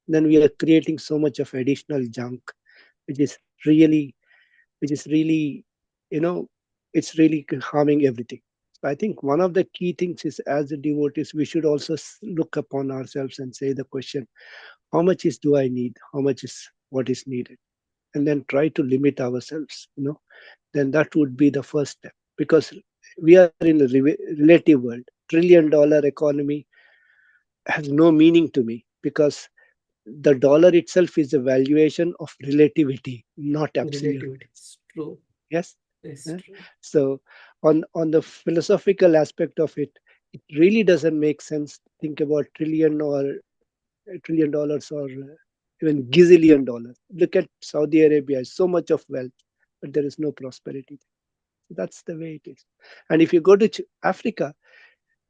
Then we are creating so much of additional junk, which is really, which is really, you know, it's really harming everything. So I think one of the key things is, as the devotees, we should also look upon ourselves and say the question: how much is do I need? How much is what is needed? And then try to limit ourselves. Then that would be the first step, because we are in a relative world. $1 trillion economy has no meaning to me, because the dollar itself is a valuation of relativity, not absolute. Relativity is true. Yes. It's Eh? true. So on the philosophical aspect of it, it really doesn't make sense to think about $1 trillion or even gazillion dollars. Look at Saudi Arabia, so much of wealth, but there is no prosperity. That's the way it is. And if you go to Africa,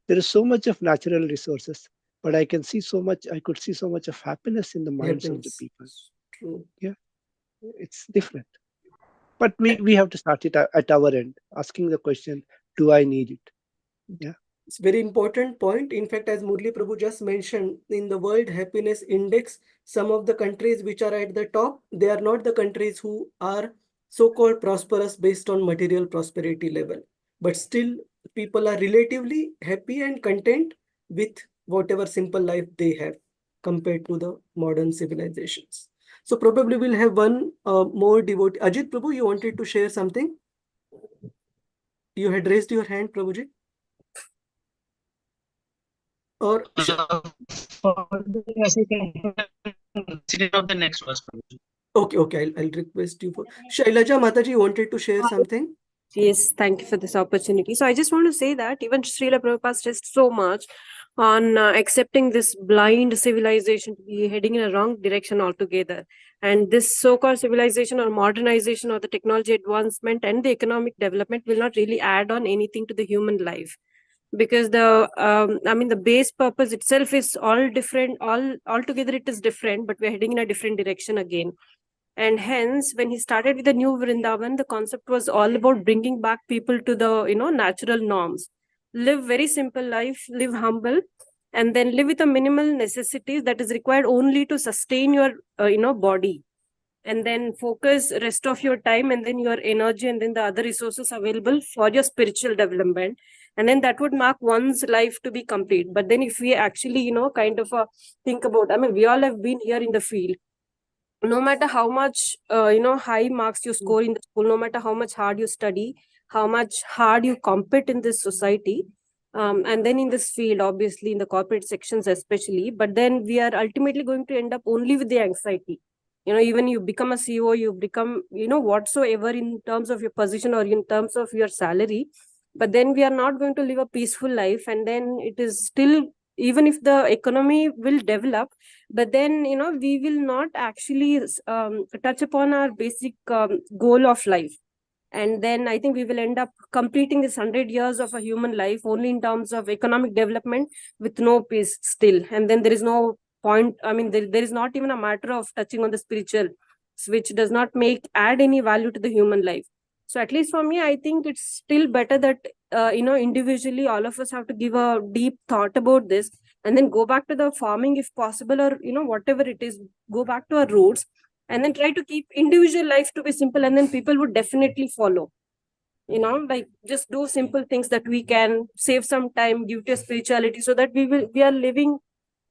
there is so much of natural resources, but I could see so much of happiness in the minds of the Happiness. people. True. Yeah, it's different. But we have to start it at our end, asking the question, do I need it? Yeah. It's very important point. In fact, as Murli Prabhu just mentioned, in the World Happiness Index, some of the countries which are at the top, they are not the countries who are so-called prosperous based on material prosperity level. But still, people are relatively happy and content with whatever simple life they have compared to the modern civilizations. So probably we'll have one more devotee. Ajit Prabhu, you wanted to share something? You had raised your hand, Prabhuji. Or Of the next verse. okay, I'll request you for Shailaja Mataji wanted to share something. Yes, thank you for this opportunity. So I just want to say that even Srila Prabhupada stressed so much on accepting this blind civilization to be heading in a wrong direction altogether. And this so-called civilization or modernization or the technology advancement and the economic development will not really add on anything to the human life. Because the base purpose itself is all different, altogether it is different, but we're heading in a different direction again. And hence, when he started with the new Vrindavan, the concept was all about bringing back people to the natural norms. Live very simple life, live humble, and then live with the minimal necessities that is required only to sustain your body. And then focus rest of your time and then your energy and then the other resources available for your spiritual development. And then that would mark one's life to be complete. But then if we actually think about, we all have been here in the field. No matter how much high marks you score in the school, no matter how much hard you study, how much hard you compete in this society, and then in this field, obviously in the corporate sections especially, but then we are ultimately going to end up only with the anxiety. Even you become a CEO, you become whatsoever in terms of your position or in terms of your salary, but then we are not going to live a peaceful life. And then it is still, even if the economy will develop, but then we will not actually touch upon our basic goal of life. And then I think we will end up completing this 100 years of a human life only in terms of economic development with no peace still. And then there is no point, there is not even a matter of touching on the spiritual, which does not add any value to the human life. So at least for me, I think it's still better that individually all of us have to give a deep thought about this and then go back to the farming if possible, or whatever it is, go back to our roots and then try to keep individual life to be simple, and then people would definitely follow. Like just do simple things that we can save some time, give to spirituality, so that we are living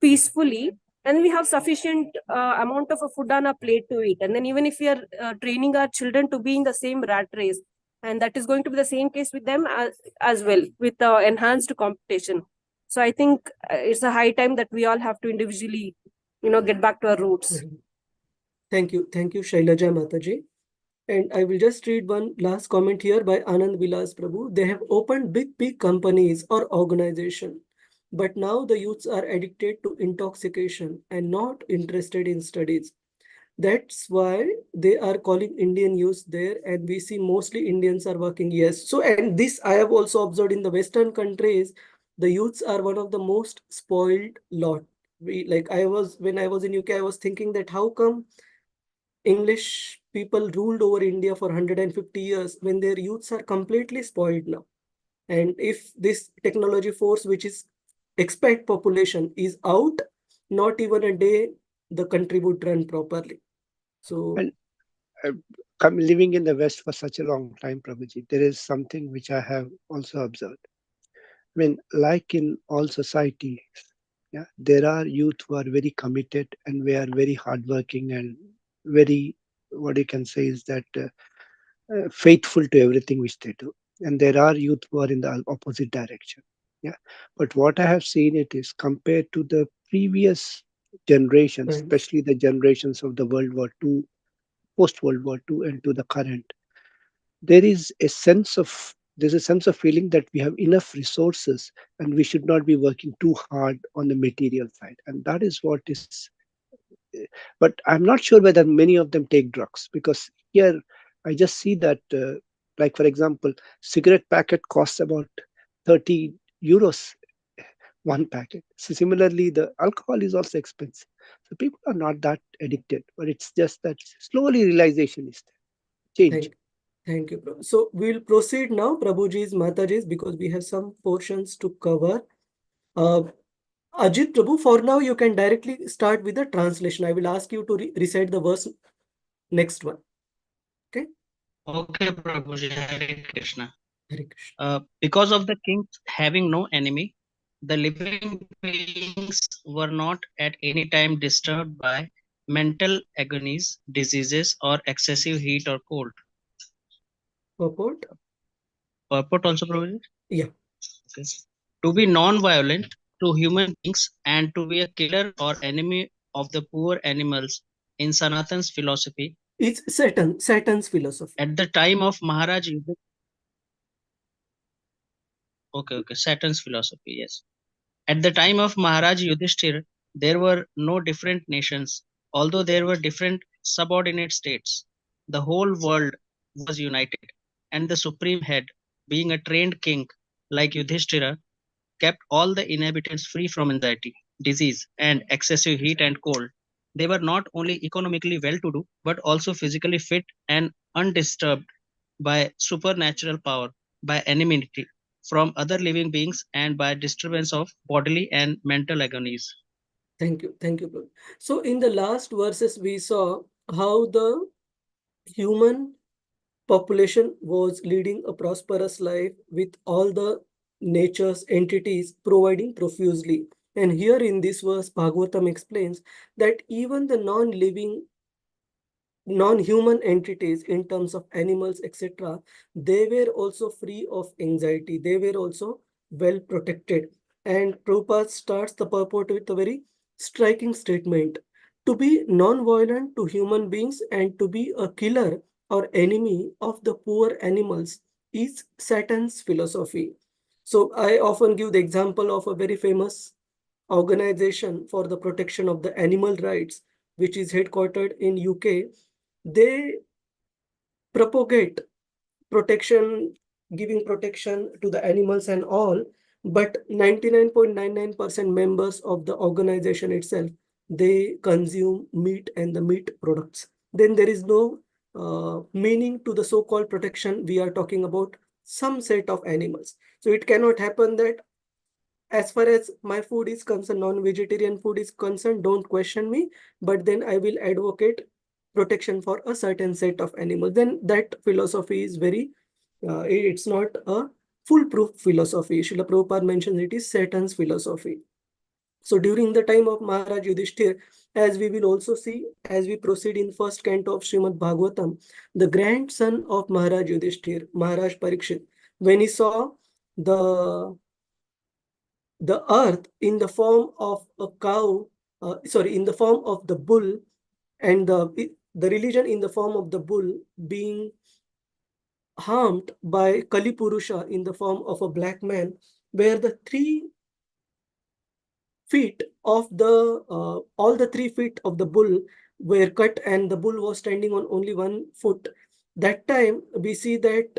peacefully, and we have sufficient amount of a food on our plate to eat. And then even if we are training our children to be in the same rat race, and that is going to be the same case with them as well, with enhanced competition. So I think it's a high time that we all have to individually get back to our roots. Thank you, Shailaja Mataji. And I will just read one last comment here by Anand Vilas Prabhu. They have opened big companies or organization, but now the youths are addicted to intoxication and not interested in studies. That's why they are calling Indian youth there, and we see mostly Indians are working. Yes. So, and this I have also observed in the Western countries, the youths are one of the most spoiled lot. When I was in UK, I was thinking that how come English people ruled over India for 150 years when their youths are completely spoiled now. And if this technology force, which is expat population, is out, not even a day the country would run properly. So, And living in the West for such a long time, Prabhuji, there is something which I have also observed. I mean, like in all societies, yeah, there are youth who are very committed and we are very hardworking and very, what you can say is that faithful to everything which they do. And there are youth who are in the opposite direction. Yeah. But what I have seen it is compared to the previous generations, right. especially the generations of the World War II, post World War II, and to the current, there's a sense of feeling that we have enough resources and we should not be working too hard on the material side. And that is what is, but I'm not sure whether many of them take drugs, because here I just see that, like for example, cigarette packet costs about 30 euros one packet. So similarly, the alcohol is also expensive. So people are not that addicted, but it's just that slowly realization is there. Change. Thank you, Prabhu. So we'll proceed now, Prabhuji's, Mataji's, because we have some portions to cover. Ajit Prabhu, for now you can directly start with the translation. I will ask you to recite the verse next one. Okay? Okay, Prabhuji, Hare Krishna. Hare Krishna. Because of the kings having no enemy, the living beings were not at any time disturbed by mental agonies, diseases, or excessive heat or cold. Purport? Purport also, Prabhuji? Yeah. Okay. To be non-violent to human beings and to be a killer or enemy of the poor animals in Sanatan's philosophy. It's Satan's philosophy. At the time of Maharaj Yudhishthira. Okay, Saturn's philosophy, yes. At the time of Maharaj Yudhishthira, there were no different nations, although there were different subordinate states. The whole world was united, and the supreme head, being a trained king like Yudhishthira, kept all the inhabitants free from anxiety, disease, and excessive heat and cold. They were not only economically well-to-do, but also physically fit and undisturbed by supernatural power, by enmity from other living beings, and by disturbance of bodily and mental agonies. Thank you, Prabhu. So in the last verses, we saw how the human population was leading a prosperous life with all the nature's entities providing profusely. And here in this verse, Bhagavatam explains that even the non-human entities in terms of animals, etc., they were also free of anxiety. They were also well protected. And Prabhupada starts the purport with a very striking statement. To be non-violent to human beings and to be a killer or enemy of the poor animals is Satan's philosophy. So I often give the example of a very famous organization for the protection of the animal rights, which is headquartered in UK. They propagate protection, giving protection to the animals and all, but 99.99% members of the organization itself, they consume meat and the meat products. Then there is no meaning to the so-called protection. We are talking about some set of animals. So it cannot happen that as far as my food is concerned, non-vegetarian food is concerned, don't question me, but then I will advocate protection for a certain set of animals, then that philosophy is very, it's not a foolproof philosophy. Srila Prabhupada mentions it is Satan's philosophy. So during the time of Maharaj Yudhishthir, as we will also see as we proceed in first canto of Srimad Bhagavatam, the grandson of Maharaj Yudhishthir, Maharaj Parikshit, when he saw the earth in the form of a cow, in the form of the bull, and the religion in the form of the bull being harmed by Kali Purusha in the form of a black man, where the 3 feet of all the 3 feet of the bull were cut and the bull was standing on only 1 foot. That time we see that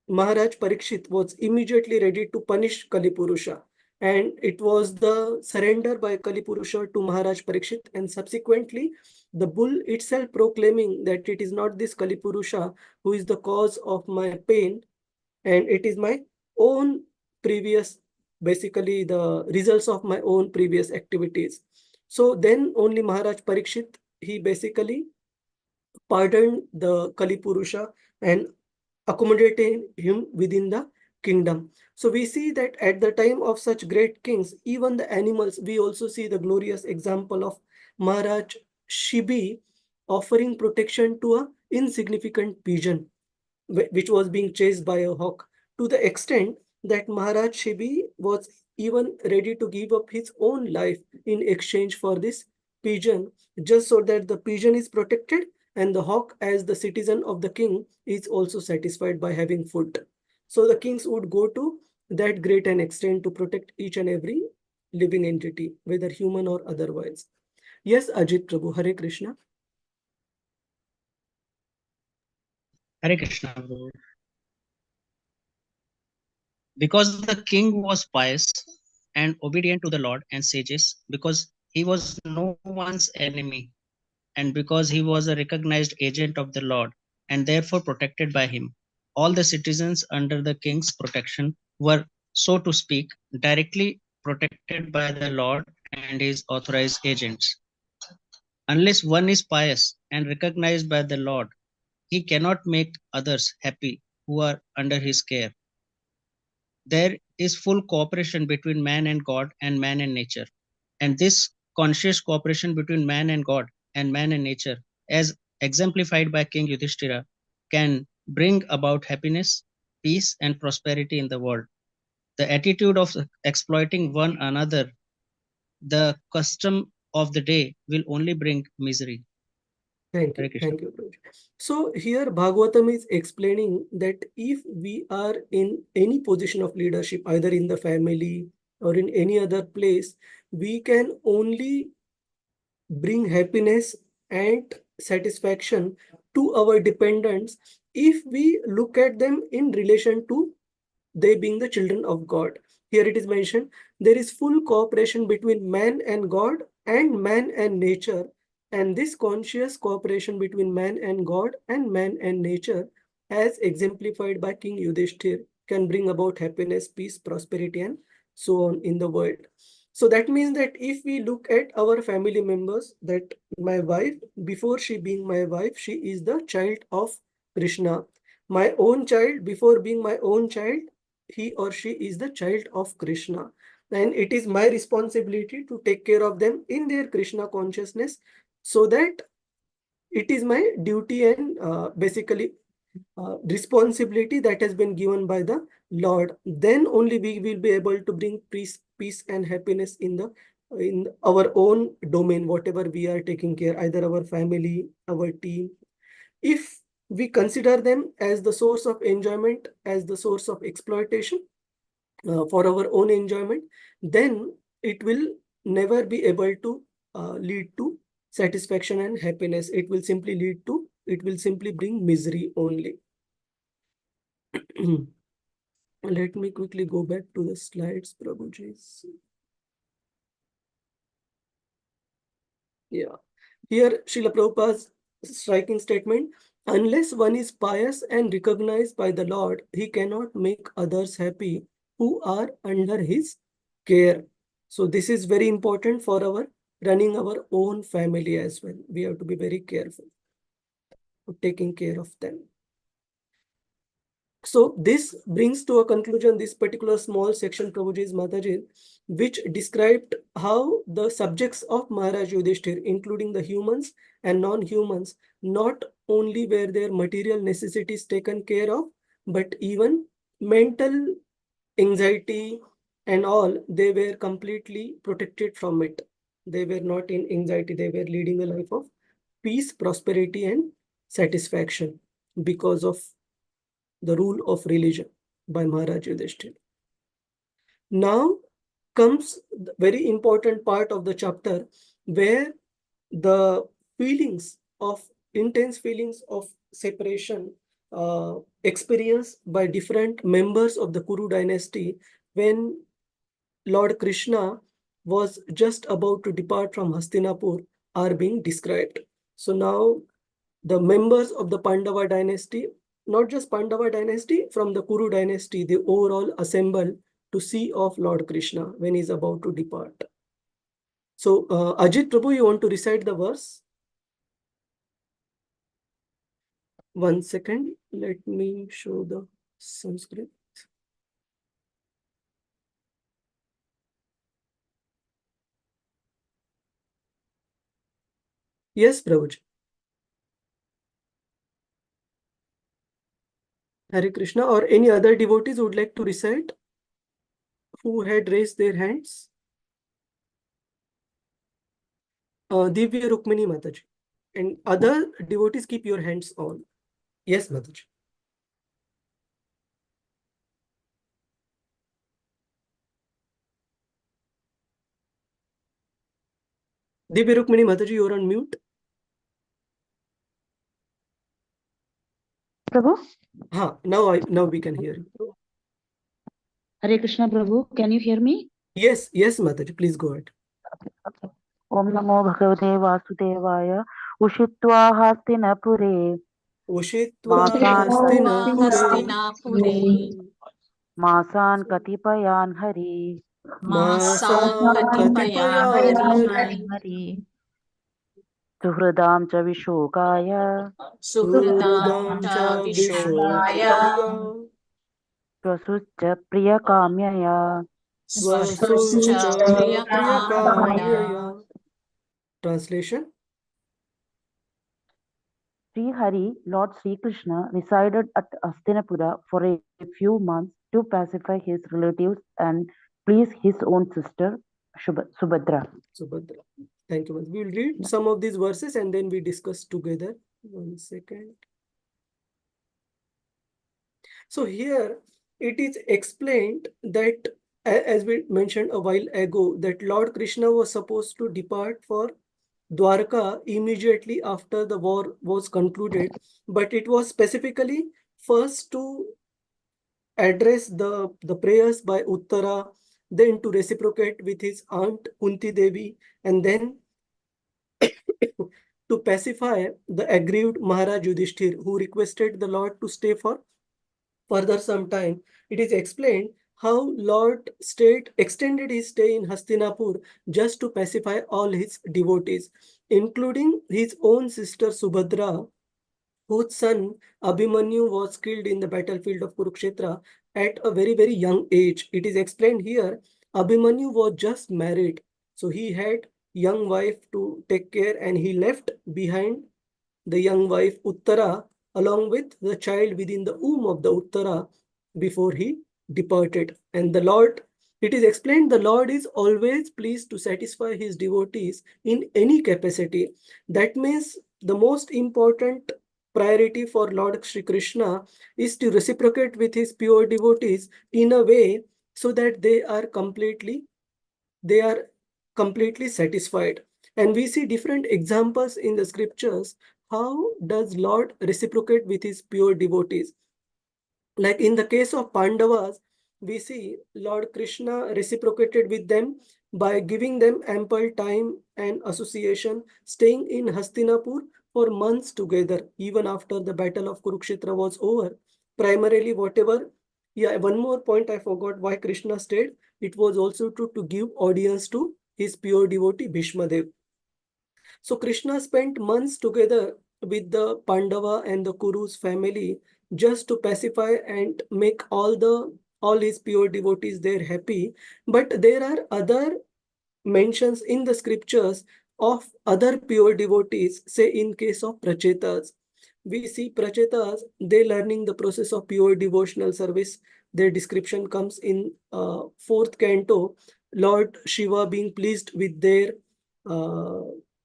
Maharaj Parikshit was immediately ready to punish Kali Purusha, and it was the surrender by Kali Purusha to Maharaj Parikshit, and subsequently the bull itself proclaiming that it is not this Kali Purusha who is the cause of my pain, and it is my own previous, basically the results of my own previous activities. So then only Maharaj Parikshit, he basically pardoned the Kali Purusha and accommodating him within the kingdom. So we see that at the time of such great kings, even the animals, we also see the glorious example of Maharaj Shibi offering protection to an insignificant pigeon, which was being chased by a hawk, to the extent that Maharaj Shibi was even ready to give up his own life in exchange for this pigeon, just so that the pigeon is protected and the hawk, as the citizen of the king, is also satisfied by having food. So the kings would go to that great an extent to protect each and every living entity, whether human or otherwise. Yes, Ajit Prabhu, Hare Krishna. Hare Krishna, Prabhu. Because the king was pious and obedient to the Lord and sages, because he was no one's enemy, and because he was a recognized agent of the Lord and therefore protected by him, all the citizens under the king's protection were, so to speak, directly protected by the Lord and his authorized agents. Unless one is pious and recognized by the Lord, he cannot make others happy who are under his care. There is full cooperation between man and God and man and nature. And this conscious cooperation between man and God and man and nature, as exemplified by King Yudhishthira, can bring about happiness, peace, and prosperity in the world. The attitude of exploiting one another, the custom of the day, will only bring misery. Thank you. Thank you, Prabhu. So here Bhagavatam is explaining that if we are in any position of leadership, either in the family or in any other place, we can only bring happiness and satisfaction to our dependents if we look at them in relation to they being the children of God. Here it is mentioned, there is full cooperation between man and God and man and nature. And this conscious cooperation between man and God and man and nature, as exemplified by King Yudhishthir, can bring about happiness, peace, prosperity, and so on in the world. So that means that if we look at our family members, that my wife, before she being my wife, she is the child of Krishna. My own child, before being my own child, he or she is the child of Krishna. And it is my responsibility to take care of them in their Krishna consciousness, so that it is my duty and basically responsibility that has been given by the Lord. Then only we will be able to bring peace and happiness in our own domain, whatever we are taking care, either our family, our team. If we consider them as the source of enjoyment, as the source of exploitation for our own enjoyment, then it will never be able to lead to satisfaction and happiness. It will simply bring misery only. Let me quickly go back to the slides, Prabhuji. Yeah. Here, Srila Prabhupada's striking statement, unless one is pious and recognized by the Lord, he cannot make others happy who are under his care. So this is very important for running our own family as well. We have to be very careful. taking care of them. So this brings to a conclusion this particular small section, Prabhuji's Mataji, which described how the subjects of Maharaj Yudhishthir, including the humans and non-humans, not only were their material necessities taken care of, but even mental anxiety and all, they were completely protected from it. They were not in anxiety. They were leading a life of peace, prosperity, and satisfaction because of the rule of religion by Maharaj Yudhishthira. Now comes the very important part of the chapter where the feelings of intense feelings of separation experienced by different members of the Kuru dynasty when Lord Krishna was just about to depart from Hastinapur are being described. So now the members of the Pandava dynasty, not just Pandava dynasty, from the Kuru dynasty, they overall assemble to see of Lord Krishna when he's about to depart. So Ajit Prabhu, you want to recite the verse? 1 second, let me show the Sanskrit. Yes, Prabhuji. Hare Krishna, or any other devotees would like to recite who had raised their hands? Divya Rukmini Mataji. And other devotees, keep your hands on. Yes, Mataji. Divya Rukmini Mataji, you are on mute. Prabhu? Now we can hear you. Hare Krishna Prabhu, can you hear me? Yes, Mataji, please go ahead. Om Namo Bhagavate Vasudevaya Ushitva Hastinapure Ushitva Hastinapure Masan Katipayan Hari Masan Katipayan Hari Suhradam Cha Vishokaya Suhridam Cha Vishokaya Prasutya Priya Kamyaya Svasucha Priyakamyaya. Translation. Sri Hari, Lord Sri Krishna, resided at Hastinapura for a few months to pacify his relatives and please his own sister, Subhadra. Thank you. We will read some of these verses and then we discuss together. 1 second. So here it is explained that, as we mentioned a while ago, that Lord Krishna was supposed to depart for Dwarka immediately after the war was concluded, but it was specifically first to address the prayers by Uttara, then to reciprocate with his aunt Kunti Devi, and then to pacify the aggrieved Maharaj Yudhishthir, who requested the Lord to stay for further some time. It is explained how Lord extended his stay in Hastinapur just to pacify all his devotees, including his own sister Subhadra, whose son Abhimanyu was killed in the battlefield of Kurukshetra at a very, very young age. It is explained here, Abhimanyu was just married. So he had young wife to take care and he left behind the young wife Uttara along with the child within the womb of the Uttara before he departed. And the Lord, it is explained, the Lord is always pleased to satisfy his devotees in any capacity. That means the most important priority for Lord Shri Krishna is to reciprocate with his pure devotees in a way so that they are completely satisfied. And we see different examples in the scriptures. How does Lord reciprocate with his pure devotees? Like in the case of Pandavas, we see Lord Krishna reciprocated with them by giving them ample time and association, staying in Hastinapur for months together, even after the battle of Kurukshetra was over. Primarily, one more point I forgot why Krishna stayed. It was also to give audience to his pure devotee Bhishma Dev. So Krishna spent months together with the Pandava and the Kuru's family just to pacify and make all his pure devotees there happy. But there are other mentions in the scriptures of other pure devotees, say in case of Prachetas. We see Prachetas, they learning the process of pure devotional service. Their description comes in 4th canto, Lord Shiva being pleased with their uh,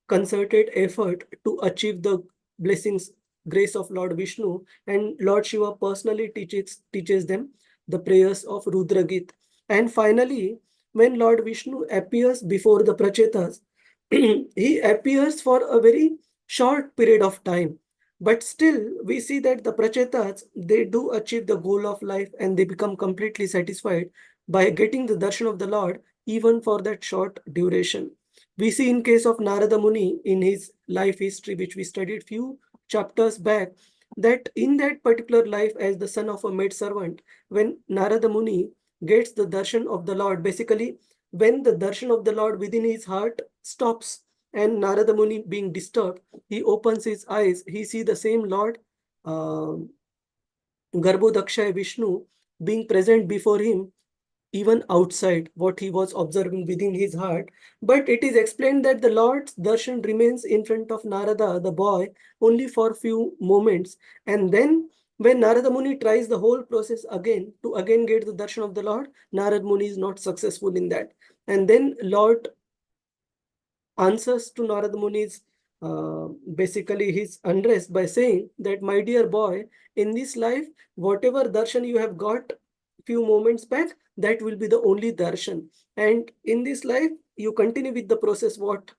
concerted effort to achieve the blessings, grace of Lord Vishnu, and Lord Shiva personally teaches them the prayers of Rudragit. And finally, when Lord Vishnu appears before the Prachetas, he appears for a very short period of time. But still, we see that the Prachetas, they do achieve the goal of life and they become completely satisfied by getting the darshan of the Lord, even for that short duration. We see in case of Narada Muni in his life history, which we studied few chapters back, that in that particular life as the son of a maid servant, when Narada Muni gets the darshan of the Lord, basically when the darshan of the Lord within his heart stops and Narada Muni being disturbed, he opens his eyes, he sees the same Lord, Garbhodakshay Vishnu, being present before him, even outside what he was observing within his heart. But it is explained that the Lord's darshan remains in front of Narada, the boy, only for few moments. And then when Narada Muni tries the whole process again to again get the darshan of the Lord, Narada Muni is not successful in that. And then Lord answers to Narada Muni's basically his unrest by saying that, my dear boy, in this life, whatever darshan you have got few moments back, that will be the only darshan. And in this life, you continue with the process what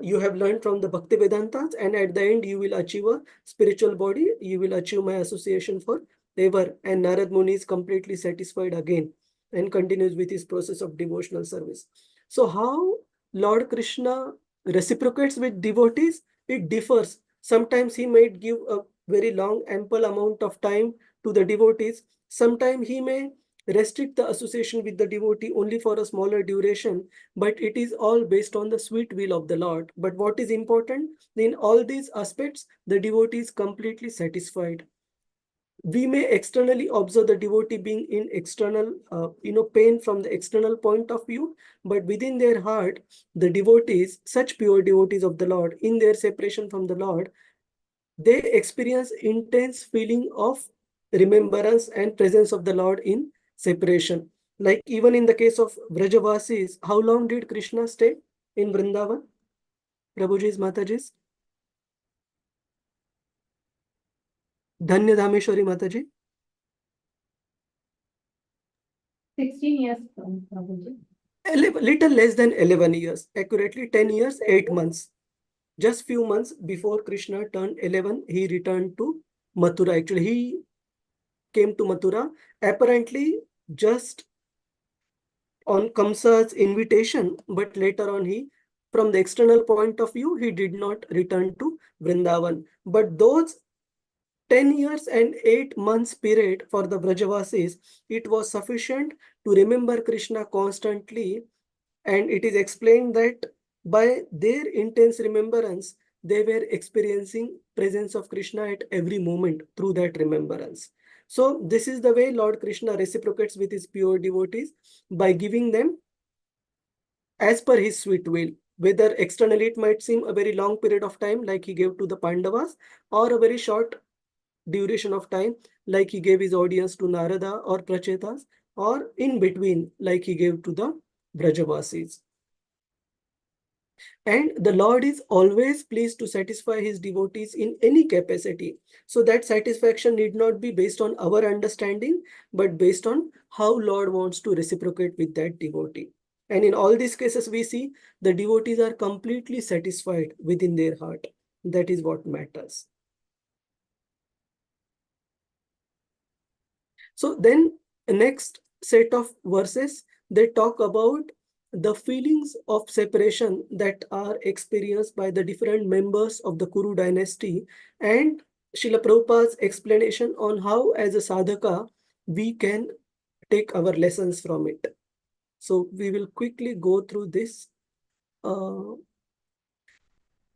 you have learned from the Bhakti Vedantas, and at the end, you will achieve a spiritual body, you will achieve my association for ever. And Narad Muni is completely satisfied again and continues with his process of devotional service. So how Lord Krishna reciprocates with devotees, it differs. Sometimes he might give a very long, ample amount of time to the devotees. Sometimes he may restrict the association with the devotee only for a smaller duration, but it is all based on the sweet will of the Lord. But what is important, in all these aspects, the devotee is completely satisfied. We may externally observe the devotee being in external, pain from the external point of view, but within their heart, the devotees, such pure devotees of the Lord, in their separation from the Lord, they experience intense feeling of remembrance and presence of the Lord in separation. Like even in the case of Vrajavasis, how long did Krishna stay in Vrindavan? Prabhuji's, Mataji's? Dhanya Dhameshwari Mataji? 16 years, Prabhuji. Little less than 11 years, accurately 10 years, 8 months. Just few months before Krishna turned 11, he returned to Mathura. Actually, he came to Mathura apparently just on Kamsa's invitation, but later on from the external point of view, he did not return to Vrindavan. But those 10 years and 8 months period for the Brajavasis, it was sufficient to remember Krishna constantly. And it is explained that by their intense remembrance, they were experiencing presence of Krishna at every moment through that remembrance. So this is the way Lord Krishna reciprocates with his pure devotees by giving them as per his sweet will. Whether externally it might seem a very long period of time like he gave to the Pandavas, or a very short duration of time like he gave his audience to Narada or Prachetas, or in between like he gave to the Brajavasis. And the Lord is always pleased to satisfy his devotees in any capacity. So that satisfaction need not be based on our understanding, but based on how Lord wants to reciprocate with that devotee. And in all these cases, we see the devotees are completely satisfied within their heart. That is what matters. So then the next set of verses, they talk about the feelings of separation that are experienced by the different members of the Kuru dynasty, and Srila Prabhupada's explanation on how as a sadhaka we can take our lessons from it. So we will quickly go through this.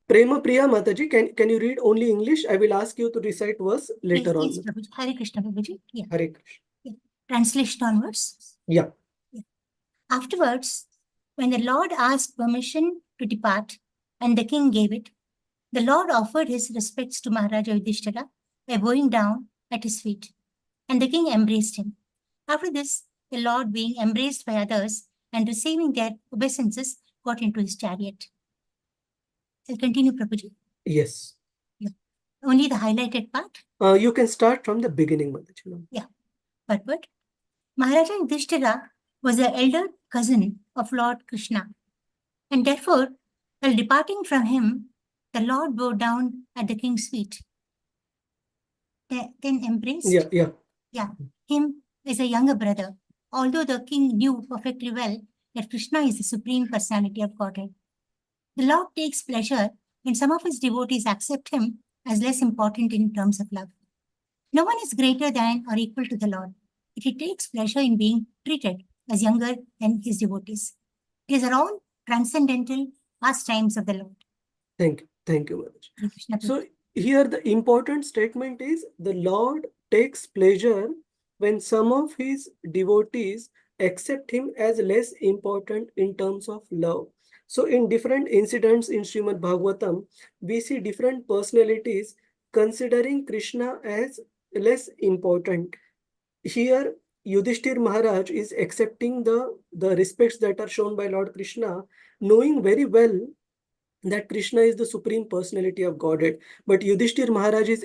Prema Priya Mataji, can you read only English? I will ask you to recite verse later on. Yes, Prabhuji. Hare Krishna, Prabhuji. Yeah. Hare Krishna. Yeah. Translation onwards. Yeah. Afterwards, when the Lord asked permission to depart, and the king gave it, the Lord offered his respects to Maharaja Yudhishthira by bowing down at his feet, and the king embraced him. After this, the Lord, being embraced by others and receiving their obeisances, got into his chariot. I'll continue, Prabhuji. Yes. Only the highlighted part. You can start from the beginning, Mataji. Yeah. But Maharaja Yudhishthira was the elder cousin of Lord Krishna, and therefore, while departing from him, the Lord bowed down at the king's feet. Then embraced him as a younger brother, although the king knew perfectly well that Krishna is the supreme personality of Godhead. The Lord takes pleasure when some of his devotees accept him as less important in terms of love. No one is greater than or equal to the Lord, yet he takes pleasure in being treated as younger than his devotees. These are all transcendental pastimes of the Lord. Thank you, Mataji. So here the important statement is the Lord takes pleasure when some of his devotees accept him as less important in terms of love. So in different incidents in Srimad Bhagavatam, we see different personalities considering Krishna as less important. Here, Yudhishthir Maharaj is accepting the respects that are shown by Lord Krishna, knowing very well that Krishna is the supreme personality of Godhead. But Yudhishthir Maharaj is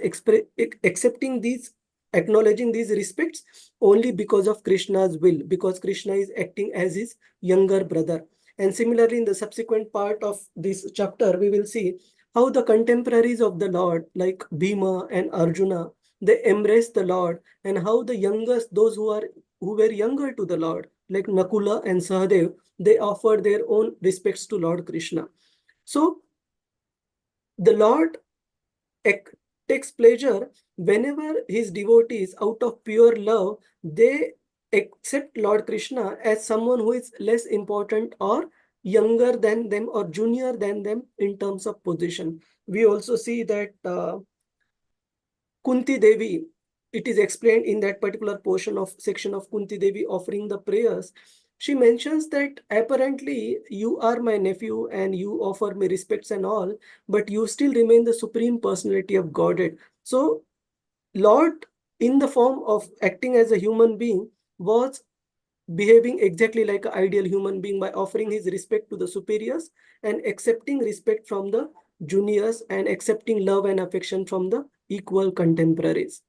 accepting these, acknowledging these respects only because of Krishna's will, because Krishna is acting as his younger brother. And similarly, in the subsequent part of this chapter, we will see how the contemporaries of the Lord, like Bhima and Arjuna, they embrace the Lord, and how the youngest, those who were younger to the Lord, like Nakula and Sahadev, they offer their own respects to Lord Krishna. So the Lord takes pleasure whenever his devotees, out of pure love, they accept Lord Krishna as someone who is less important or younger than them or junior than them in terms of position. We also see that Kunti Devi, it is explained in that particular section of Kunti Devi offering the prayers. She mentions that apparently you are my nephew and you offer me respects and all, but you still remain the supreme personality of Godhead. So Lord, in the form of acting as a human being, was behaving exactly like an ideal human being by offering his respect to the superiors and accepting respect from the juniors and accepting love and affection from the equal contemporaries.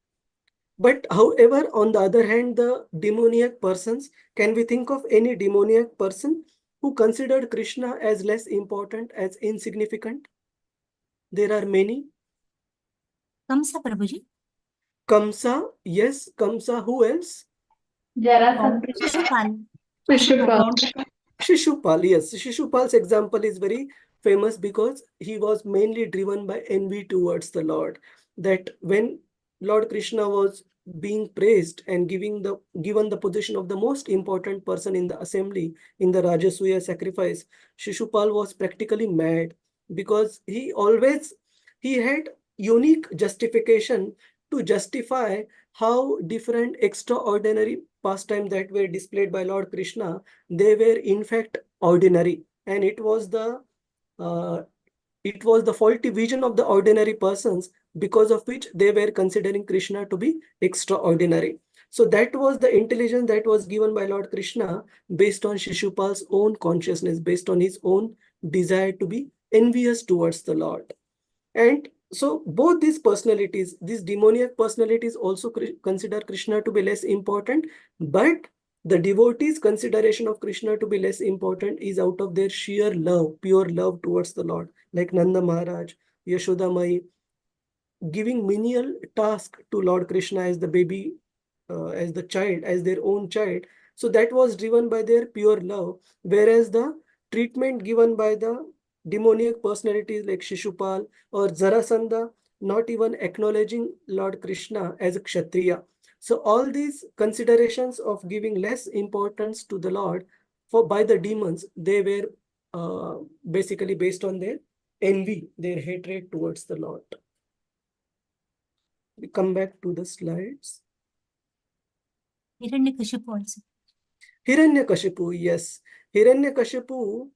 But however, on the other hand, the demoniac persons, can we think of any demoniac person who considered Krishna as less important, as insignificant? There are many. Kamsa, Prabhuji. Kamsa, yes, Kamsa. Who else? Shishupal. Shishupal, yes. Shishupal's example is very famous because he was mainly driven by envy towards the Lord. That when Lord Krishna was being praised and given the position of the most important person in the assembly in the Rajasuya sacrifice, Shishupal was practically mad because he had unique justification to justify how different extraordinary pastimes that were displayed by Lord Krishna, they were in fact ordinary, and it was the faulty vision of the ordinary persons because of which they were considering Krishna to be extraordinary. So that was the intelligence that was given by Lord Krishna based on Shishupal's own consciousness, based on his own desire to be envious towards the Lord. And so both these personalities, these demoniac personalities, also consider Krishna to be less important, but the devotees' consideration of Krishna to be less important is out of their sheer love, pure love towards the Lord, like Nanda Maharaj, Yashoda Mai, giving menial task to Lord Krishna as the baby, as the child, as their own child. So that was driven by their pure love, whereas the treatment given by the demoniac personalities like Shishupal or Zarasandha, not even acknowledging Lord Krishna as a Kshatriya. So all these considerations of giving less importance to the Lord by the demons, they were basically based on their envy, their hatred towards the Lord. We come back to the slides. Hiranyakashipu also. Hiranyakashipu, yes. Hiranyakashipu,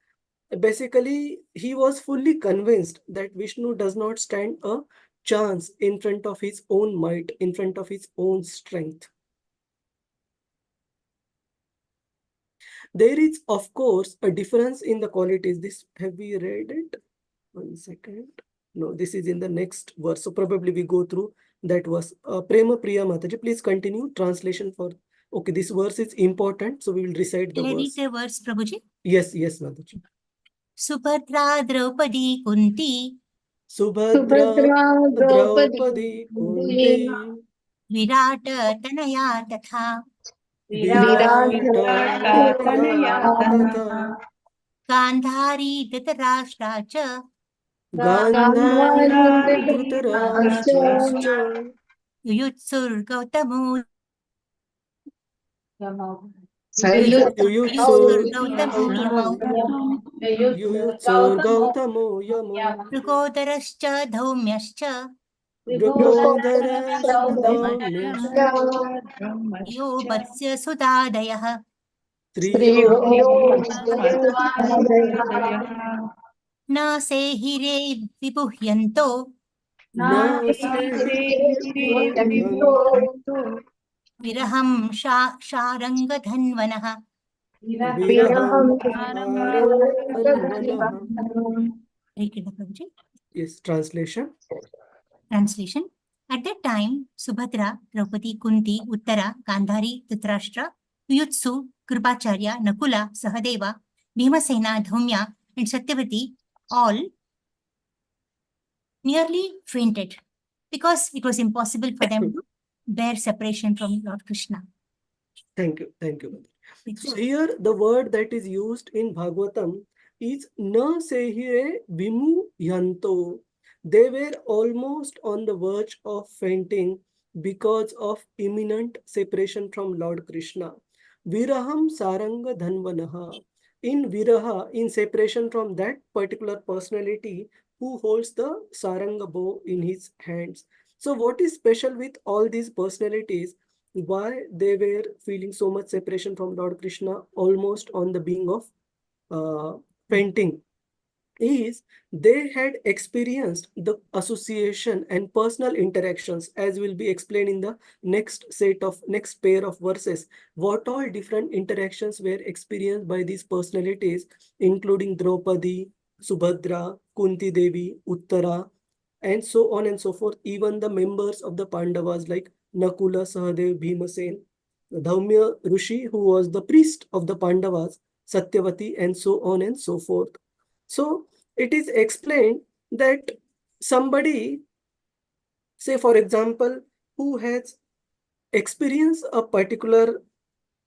basically, he was fully convinced that Vishnu does not stand a chance in front of his own might, in front of his own strength. There is, of course, a difference in the qualities. This, have we read it? 1 second. No, this is in the next verse. So probably we go through that verse. Prema Priya Mataji, please continue. Translation for, okay, this verse is important. So we will recite the Can I read verse. the verse, Prabhuji? Yes, yes, Mataji. Subhadra Draupadi Kunti Subhadra Draupadi Kunti Virata Tanaya Tatha Virata Tanaya Tatha Gandhari Dhritarashtra Cha Gandhari Dhritarashtrascha Yuyutsur Gautamu Yuyutsur Gautamu Yuyutsur Gautamo Yamo Rugodarascha Dhaumyascha Vrikodharascha Dhaumyascha Yo Vatsya Sudadayah Triyo Na Sehire Vibuhyanto Nasehi Vibuhyanto Viraham Sharangadhanvanah. Viraham Sharangadhanvanah. Yes, translation. Translation. At that time, Subhadra, Draupadi, Kunti, Uttara, Gandhari, Dhritarashtra, Yuyutsu, Kripacharya, Nakula, Sahadeva, Bhimasena, Dhaumya, and Satyavati all nearly fainted because it was impossible for them to bear separation from Lord Krishna. Thank you. Thank you. So here the word that is used in Bhagavatam is na sehire vimu yanto. They were almost on the verge of fainting because of imminent separation from Lord Krishna. Viraham saranga dhanvanaha. In viraha, in separation from that particular personality who holds the saranga bow in his hands. So what is special with all these personalities? Why they were feeling so much separation from Lord Krishna, almost on the being of fainting, is they had experienced the association and personal interactions, as will be explained in the next pair of verses. What all different interactions were experienced by these personalities, including Draupadi, Subhadra, Kunti Devi, Uttara, and so on and so forth. Even the members of the Pandavas like Nakula, Sahadev, Bhimasen, Dhaumya Rishi, who was the priest of the Pandavas, Satyavati, and so on and so forth. So it is explained that somebody, say for example, who has experienced a particular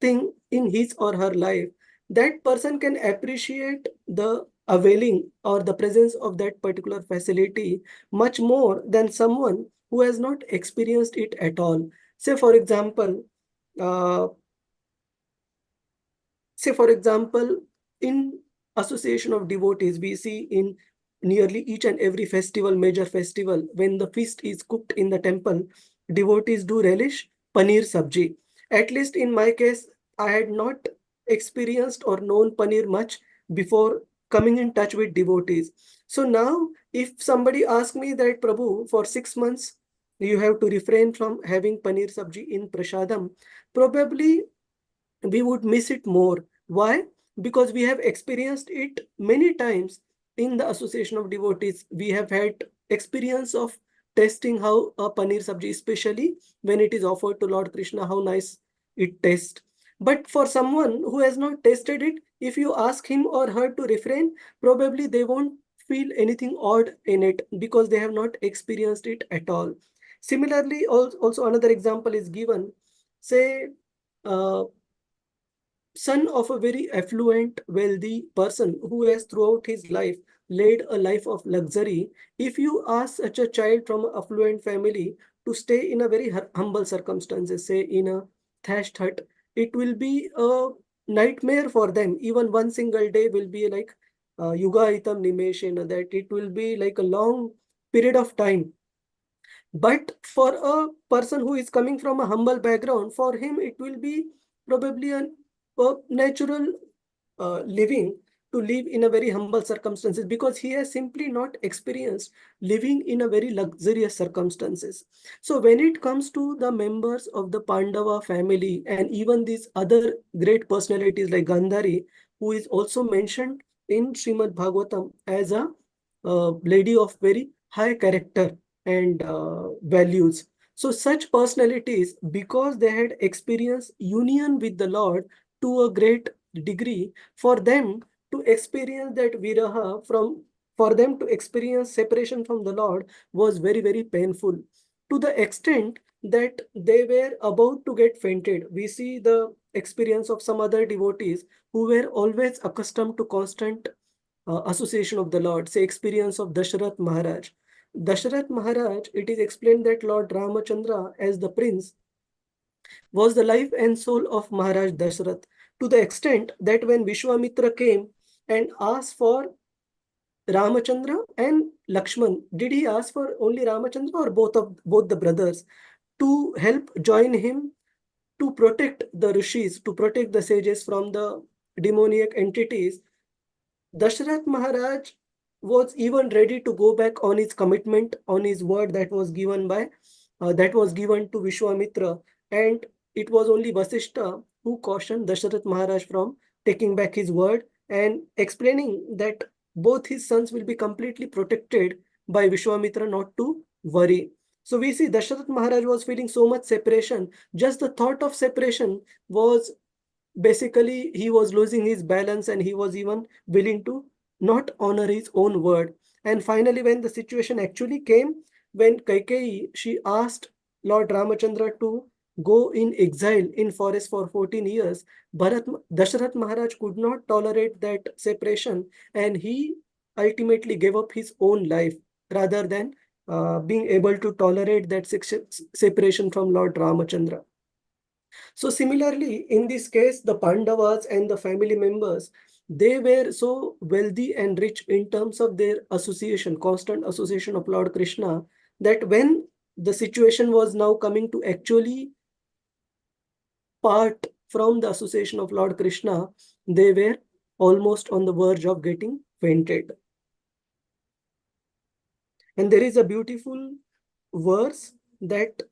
thing in his or her life, that person can appreciate the availing or the presence of that particular facility much more than someone who has not experienced it at all. Say for example, in association of devotees, we see in nearly each and every festival, major festival, when the feast is cooked in the temple, devotees do relish paneer sabji. At least in my case, I had not experienced or known paneer much before coming in touch with devotees. So now, if somebody asks me that, Prabhu, for 6 months, you have to refrain from having paneer sabji in prasadam, probably we would miss it more. Why? Because we have experienced it many times in the association of devotees. We have had experience of tasting how a paneer sabji, especially when it is offered to Lord Krishna, how nice it tastes. But for someone who has not tasted it, if you ask him or her to refrain, probably they won't feel anything odd in it because they have not experienced it at all. Similarly, also another example is given. Say, son of a very affluent, wealthy person who has throughout his life led a life of luxury. If you ask such a child from an affluent family to stay in a very humble circumstances, say in a thatched hut, it will be a nightmare for them. Even one single day will be like Yugaitam Nimeshena, that it will be like a long period of time. But for a person who is coming from a humble background, for him it will be probably a natural living to live in a very humble circumstances, because he has simply not experienced living in a very luxurious circumstances. So when it comes to the members of the Pandava family and even these other great personalities like Gandhari, who is also mentioned in Srimad Bhagavatam as a lady of very high character and values. So such personalities, because they had experienced union with the Lord to a great degree, for them to experience that viraha, for them to experience separation from the Lord was very, very painful, to the extent that they were about to get fainted. We see the experience of some other devotees who were always accustomed to constant association of the Lord, say experience of Dasharath Maharaj. Dasharath Maharaj, it is explained that Lord Ramachandra as the prince was the life and soul of Maharaj Dasharath, to the extent that when Vishwamitra came and asked for Ramachandra and Lakshman, did he ask for only Ramachandra or both the brothers to help join him to protect the rishis, to protect the sages from the demoniac entities? Dasharath Maharaj was even ready to go back on his commitment, on his word that was given to Vishwamitra, and it was only Vasishtha who cautioned Dasharath Maharaj from taking back his word and explaining that both his sons will be completely protected by Vishwamitra, not to worry. So we see Dasharath Maharaj was feeling so much separation. Just the thought of separation was basically, he was losing his balance, and he was even willing to not honor his own word. And finally, when the situation actually came, when Kaikeyi, she asked Lord Ramachandra to go in exile in forest for 14 years, Dasharath Maharaj could not tolerate that separation, and he ultimately gave up his own life rather than being able to tolerate that separation from Lord Ramachandra. So similarly, in this case, the Pandavas and the family members, they were so wealthy and rich in terms of their association, constant association of Lord Krishna, that when the situation was now coming to actually part from the association of Lord Krishna, they were almost on the verge of getting fainted. And there is a beautiful verse that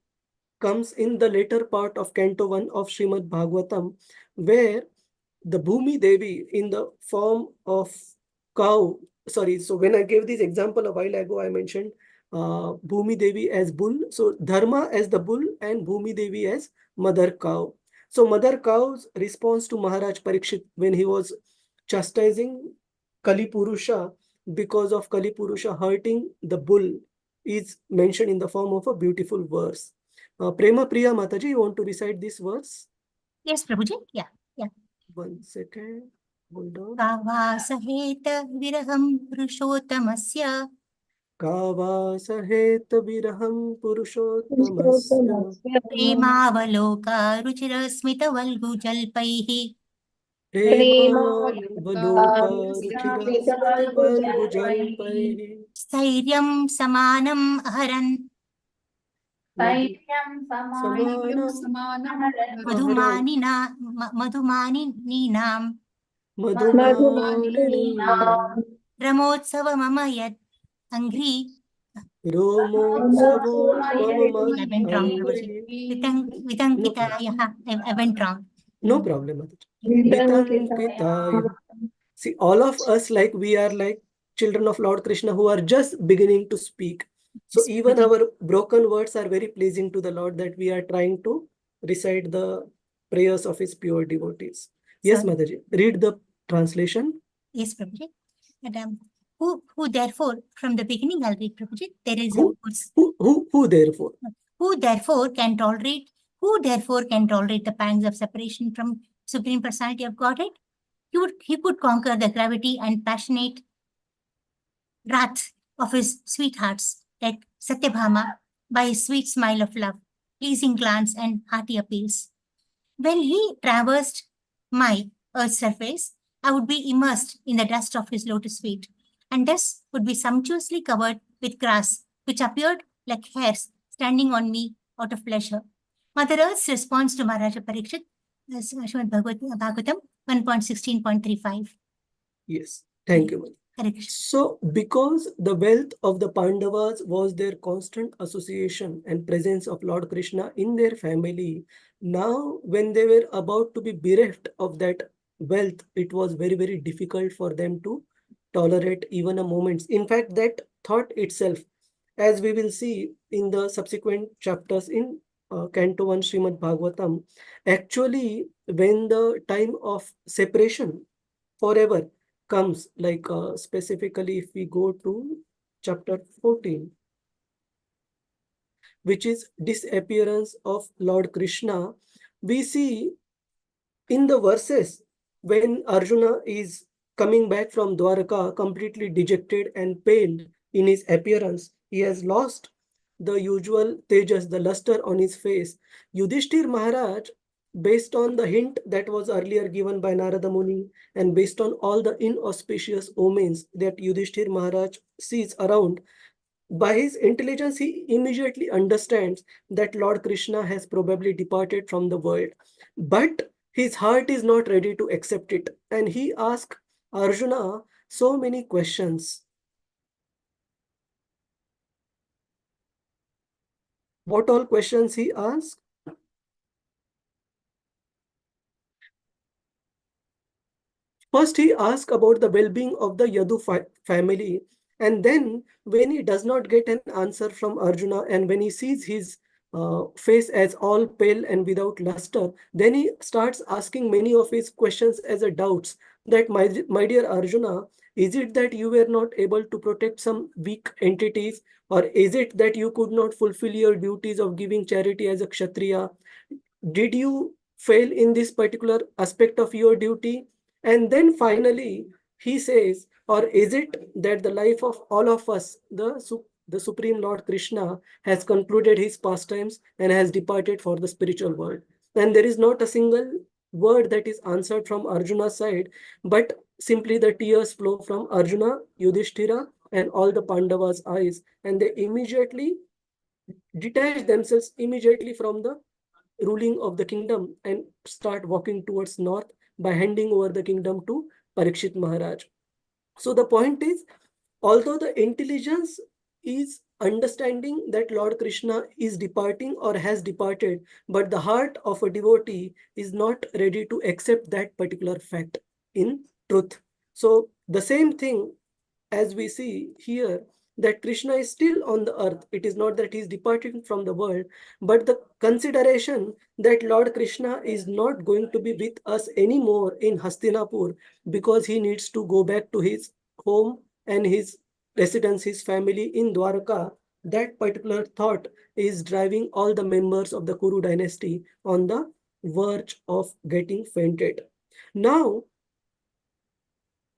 comes in the later part of Canto 1 of Srimad Bhagavatam, where the Bhumi Devi in the form of cow, so when I gave this example a while ago, I mentioned Bhumi Devi as bull, so Dharma as the bull and Bhumi Devi as mother cow. So mother cow's response to Maharaj Parikshit when he was chastising Kali Purusha because of Kali Purusha hurting the bull is mentioned in the form of a beautiful verse. Prema Priya Mataji, you want to recite this verse? Yes, Prabhuji. Yeah. 1 second. Hold on. कावासहेत विरहं पुरुषोत्तमस्य Kavasahet viraham purushottamasya प्रेमावलोका रुचिरस्मितवल्गुजल्पैः premavaloka ruchira smriti valgujalpaihi स्थैर्यं समानम् अहरन् samanam मधुमानिनीनां madhumaninam रमोत्सवममयत् अङ्घ्रि romotsavo mamam I went wrong, Prabhuji. Vitankitayah. I went wrong. No problem. Vitankitaya. See, all of us, like we are like children of Lord Krishna who are just beginning to speak. So even our broken words are very pleasing to the Lord, that we are trying to recite the prayers of his pure devotees. Yes, Mataji, read the translation. Yes, Prabhuji. And, who therefore, from the beginning, I'll read, Prabhuji. There is Who therefore? Who therefore can tolerate the pangs of separation from Supreme Personality of Godhead? He could conquer the gravity and passionate wrath of his sweethearts, like Satyabhama, by his sweet smile of love, pleasing glance, and hearty appeals. When he traversed my earth's surface, I would be immersed in the dust of his lotus feet, and thus would be sumptuously covered with grass, which appeared like hairs standing on me out of pleasure. Mother Earth's response to Maharaja Parikshit, Srimad Bhagavatam 1.16.35. Yes, thank you, Mani. Hare Krishna. So, because the wealth of the Pandavas was their constant association and presence of Lord Krishna in their family, now when they were about to be bereft of that wealth, it was very, very difficult for them to tolerate even a moment. In fact, that thought itself, as we will see in the subsequent chapters in Canto 1 Srimad Bhagavatam, actually, when the time of separation forever comes, like specifically if we go to chapter 14, which is disappearance of Lord Krishna, we see in the verses when Arjuna is coming back from Dwaraka completely dejected and pale in his appearance, he has lost the usual tejas, the luster on his face. Yudhishthir Maharaj, based on the hint that was earlier given by Narada Muni and based on all the inauspicious omens that Yudhishthir Maharaj sees around, by his intelligence, he immediately understands that Lord Krishna has probably departed from the world. But his heart is not ready to accept it. And he asks Arjuna so many questions. What all questions he asked? First, he asks about the well-being of the Yadu family. And then when he does not get an answer from Arjuna and when he sees his face as all pale and without luster, then he starts asking many of his questions as a doubts that, my dear Arjuna, is it that you were not able to protect some weak entities, or is it that you could not fulfill your duties of giving charity as a Kshatriya? Did you fail in this particular aspect of your duty? And then finally, he says, or is it that the life of all of us, the Supreme Lord Krishna, has concluded his pastimes and has departed for the spiritual world? And there is not a single word that is answered from Arjuna's side, but simply the tears flow from Arjuna, Yudhishthira, and all the Pandavas' eyes. And they immediately detach themselves immediately from the ruling of the kingdom and start walking towards north by handing over the kingdom to Parikshit Maharaj. So the point is, although the intelligence is understanding that Lord Krishna is departing or has departed, but the heart of a devotee is not ready to accept that particular fact in truth. So the same thing as we see here, that Krishna is still on the earth. It is not that he is departing from the world, but the consideration that Lord Krishna is not going to be with us anymore in Hastinapur because he needs to go back to his home and his residence, his family in Dwaraka. That particular thought is driving all the members of the Kuru dynasty on the verge of getting fainted. Now,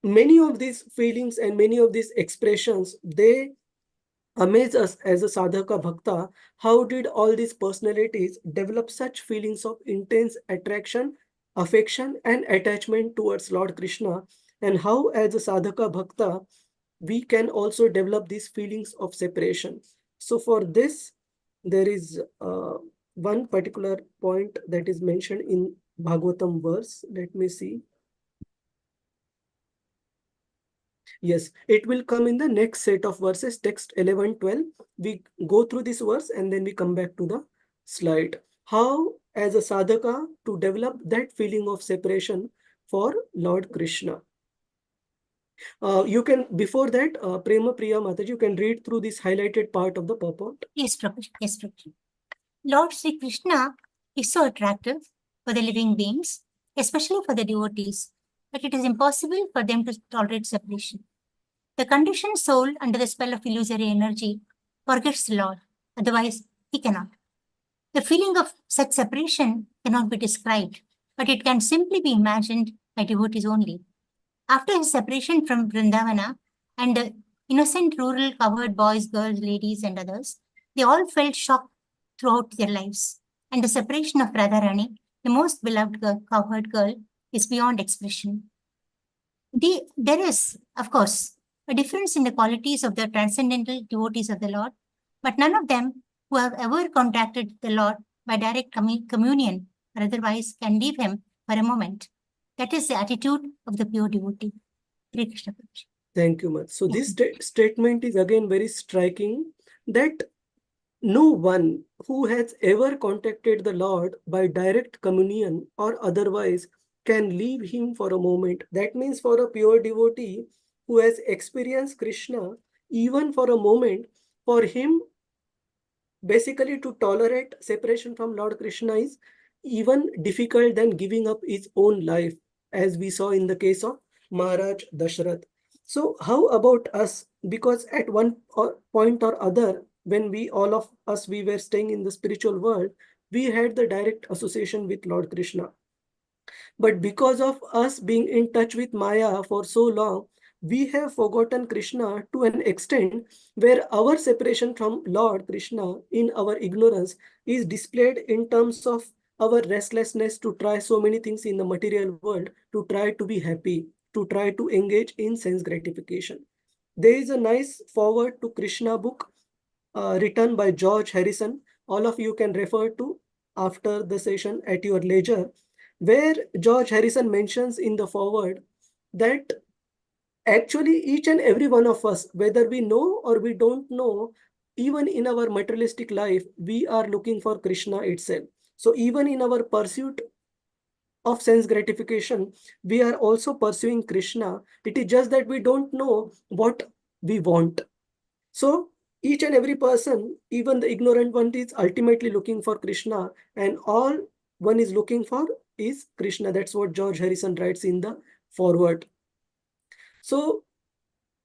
many of these feelings and many of these expressions, they amaze us as a sadhaka bhakta. How did all these personalities develop such feelings of intense attraction, affection, and attachment towards Lord Krishna? And how, as a sadhaka bhakta, we can also develop these feelings of separation. So for this, there is one particular point that is mentioned in Bhagavatam verse. Let me see. Yes, it will come in the next set of verses, text 11, 12. We go through this verse and then we come back to the slide. How, as a sadhaka, to develop that feeling of separation for Lord Krishna. You can, before that, Prema Priya Mataji, you can read through this highlighted part of the purport. Yes, Prabhu. Yes, Prabhu. Lord Sri Krishna is so attractive for the living beings, especially for the devotees, that it is impossible for them to tolerate separation. The conditioned soul under the spell of illusory energy forgets the Lord, otherwise he cannot. The feeling of such separation cannot be described, but it can simply be imagined by devotees only. After his separation from Vrindavana and the innocent rural covered boys, girls, ladies, and others, they all felt shocked throughout their lives. And the separation of Radharani, the most beloved covered girl, is beyond expression. There is, of course, a difference in the qualities of the transcendental devotees of the Lord, but none of them who have ever contacted the Lord by direct communion or otherwise can leave him for a moment. That is the attitude of the pure devotee. Hare Krishna. Prabhuji. Thank you much. So this statement is again very striking, that no one who has ever contacted the Lord by direct communion or otherwise can leave him for a moment. That means for a pure devotee who has experienced Krishna, even for a moment, for him basically to tolerate separation from Lord Krishna is even difficult than giving up his own life, as we saw in the case of Maharaj Dashrath. So how about us? Because at one point or other, when all of us were staying in the spiritual world, we had the direct association with Lord Krishna. But because of us being in touch with Maya for so long, we have forgotten Krishna to an extent where our separation from Lord Krishna in our ignorance is displayed in terms of our restlessness to try so many things in the material world, to try to be happy, to try to engage in sense gratification. There is a nice foreword to Krishna book written by George Harrison. All of you can refer to after the session at your leisure, where George Harrison mentions in the foreword that actually each and every one of us, whether we know or we don't know, even in our materialistic life, we are looking for Krishna itself. So even in our pursuit of sense gratification, we are also pursuing Krishna. It is just that we don't know what we want. So each and every person, even the ignorant one, is ultimately looking for Krishna, and all one is looking for is Krishna. That's what George Harrison writes in the foreword. So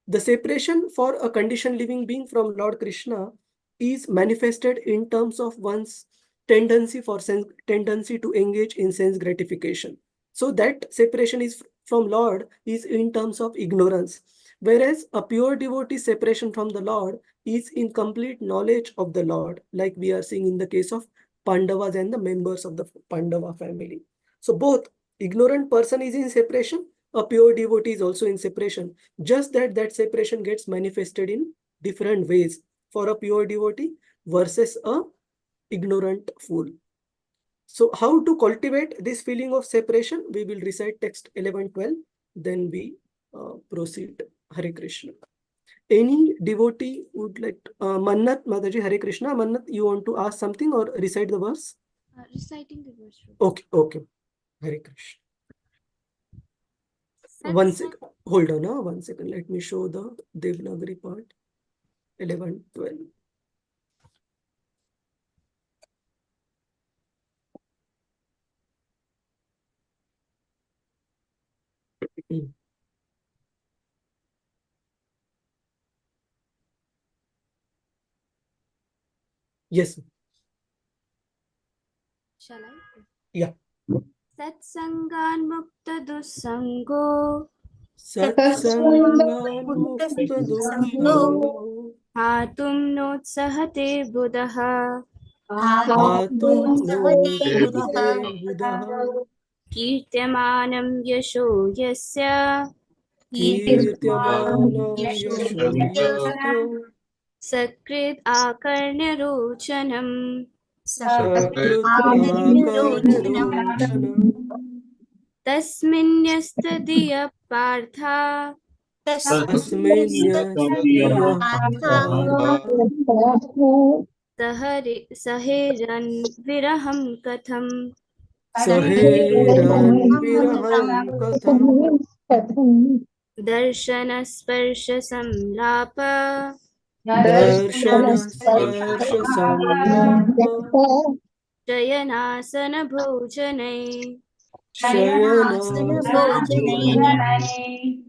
the separation for a conditioned living being from Lord Krishna is manifested in terms of one's tendency to engage in sense gratification. So that separation is from Lord is in terms of ignorance, whereas a pure devotee separation from the Lord is in complete knowledge of the Lord, like we are seeing in the case of Pandavas and the members of the Pandava family. So both ignorant person is in separation, a pure devotee is also in separation, just that separation gets manifested in different ways for a pure devotee versus a ignorant fool. So how to cultivate this feeling of separation? We will recite text 11-12, then we proceed. Hare Krishna. Any devotee would like to, Mannat Mataji, Hare Krishna. Mannat, you want to ask something or recite the verse? Reciting the verse. Okay. Hare Krishna. One second. Hold on, 1 second. Let me show the Devanagari part. 11-12. Yes. Shall I? Yeah. Satsangan mukta dusango. Satsangan mukta dusango. Hatum notsahate buddha. Hatum notsahate buddha. Kirtyamanam yasho yasya. Kirtyamanam yasho yasya. Sakrit akarnya rochanam. Sakrit akarnya rochanam. Tasminyastadiya partha. Tasminyastiyah partha. Saheran viraham katham. Saheran viraham katham. Darshana sparsha samlapa. Darshana sparsha samlapa. Shayanasana bhojanai. Shayanasana bhojanai.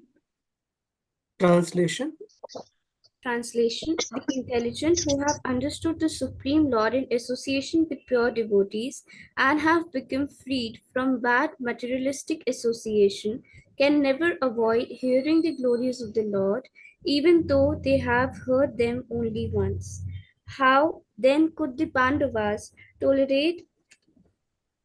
Translation. Translation: The intelligent who have understood the Supreme Lord in association with pure devotees and have become freed from bad materialistic association can never avoid hearing the glories of the Lord, even though they have heard them only once. How then could the Pandavas tolerate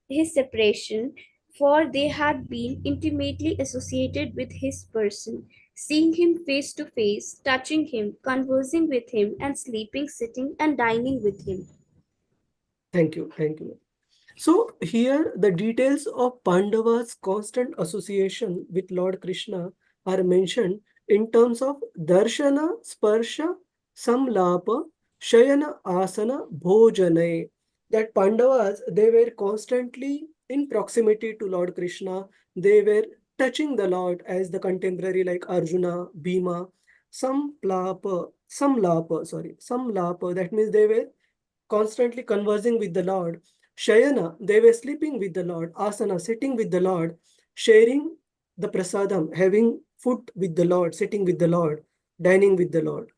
his separation for they had been intimately associated with his person, seeing him face to face, touching him, conversing with him, and sleeping, sitting, and dining with him. Thank you. Thank you. So here the details of Pandava's constant association with Lord Krishna are mentioned in terms of darshana, sparsha, samlapa, shayana, asana, bhojane. That Pandavas, they were constantly in proximity to Lord Krishna. They were touching the Lord as the contemporary like Arjuna, Bhima, samlapa, that means they were constantly conversing with the Lord. Shayana, they were sleeping with the Lord. Asana, sitting with the Lord. Sharing the prasadam, having food with the Lord, sitting with the Lord, dining with the Lord.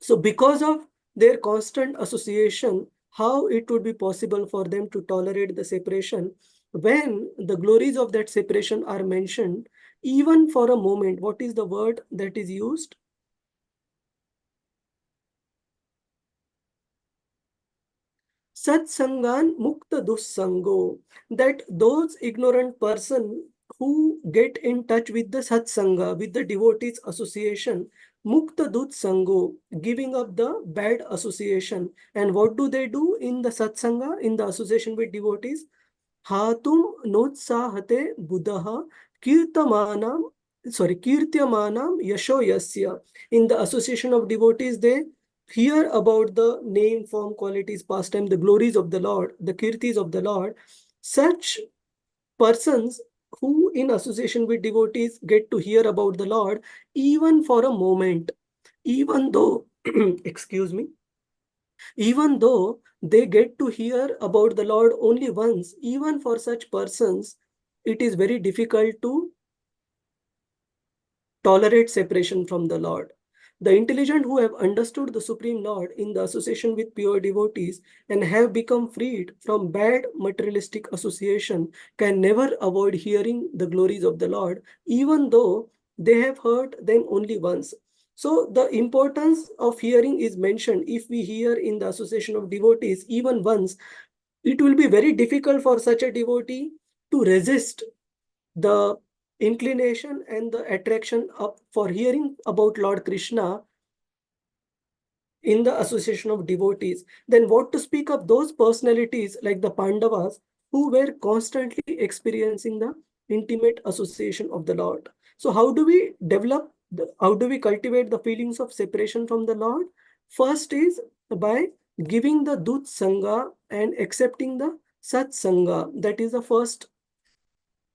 So because of their constant association, how it would be possible for them to tolerate the separation when the glories of that separation are mentioned, even for a moment. What is the word that is used? Satsangan mukta dussango, that those ignorant person who get in touch with the satsanga, with the devotees association, mukta dussango, giving up the bad association. And what do they do in the satsanga, in the association with devotees? Hatum notsahate buddha kirtamanam, kirtyamanam yasho yasya. In the association of devotees, they hear about the name, form, qualities, pastime, the glories of the Lord, the kirtis of the Lord. Such persons who in association with devotees get to hear about the Lord, even for a moment, even though, excuse me, even though they get to hear about the Lord only once, even for such persons, it is very difficult to tolerate separation from the Lord. The intelligent who have understood the Supreme Lord in the association with pure devotees and have become freed from bad materialistic association can never avoid hearing the glories of the Lord, even though they have heard them only once. So the importance of hearing is mentioned. If we hear in the association of devotees even once, it will be very difficult for such a devotee to resist the inclination and the attraction up for hearing about Lord Krishna in the association of devotees. Then what to speak of those personalities like the Pandavas who were constantly experiencing the intimate association of the Lord. So how do we develop, how do we cultivate the feelings of separation from the Lord? First is by giving the Dut Sangha and accepting the Sat Sangha. That is the first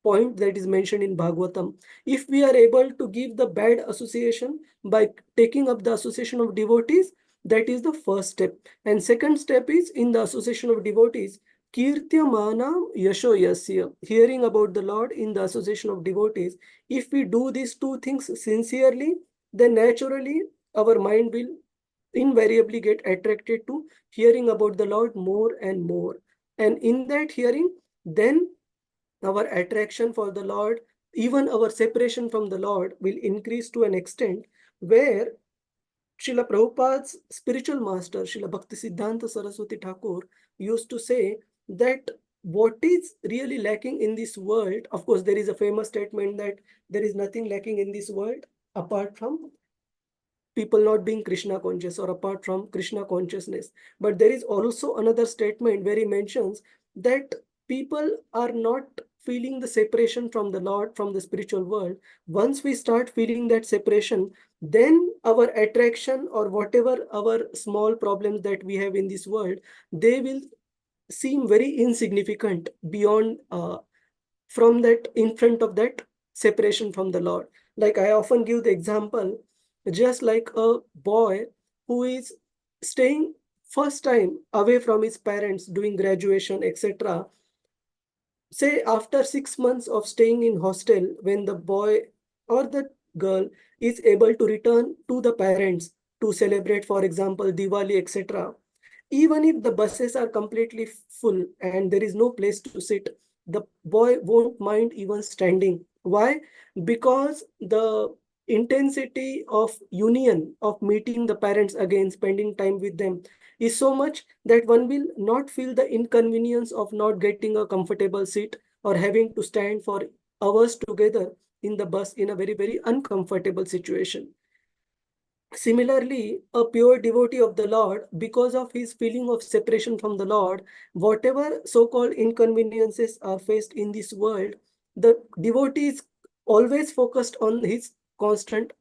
point that is mentioned in Bhagavatam. If we are able to give the bad association by taking up the association of devotees, that is the first step. And second step is in the association of devotees, Kirtyamanam Yasho Yasya, hearing about the Lord in the association of devotees. If we do these two things sincerely, then naturally our mind will invariably get attracted to hearing about the Lord more and more. And in that hearing, then our attraction for the Lord, even our separation from the Lord will increase to an extent where Srila Prabhupada's spiritual master, Srila Bhakti Siddhanta Saraswati Thakur, used to say that what is really lacking in this world, of course, there is a famous statement that there is nothing lacking in this world apart from people not being Krishna conscious or apart from Krishna consciousness. But there is also another statement where he mentions that people are not feeling the separation from the Lord, from the spiritual world. Once we start feeling that separation, then our attraction or whatever our small problems that we have in this world, they will seem very insignificant beyond from that, in front of that separation from the Lord. Like I often give the example, just like a boy who is staying first time away from his parents doing graduation, etc. Say after 6 months of staying in hostel, when the boy or the girl is able to return to the parents to celebrate, for example, Diwali, etc. Even if the buses are completely full and there is no place to sit, the boy won't mind even standing. Why? Because the intensity of union, of meeting the parents again, spending time with them, is so much that one will not feel the inconvenience of not getting a comfortable seat. or having to stand for hours together in the bus in a very, very uncomfortable situation. Similarly, a pure devotee of the Lord, because of his feeling of separation from the Lord, whatever so-called inconveniences are faced in this world, the devotee is always focused on his constant,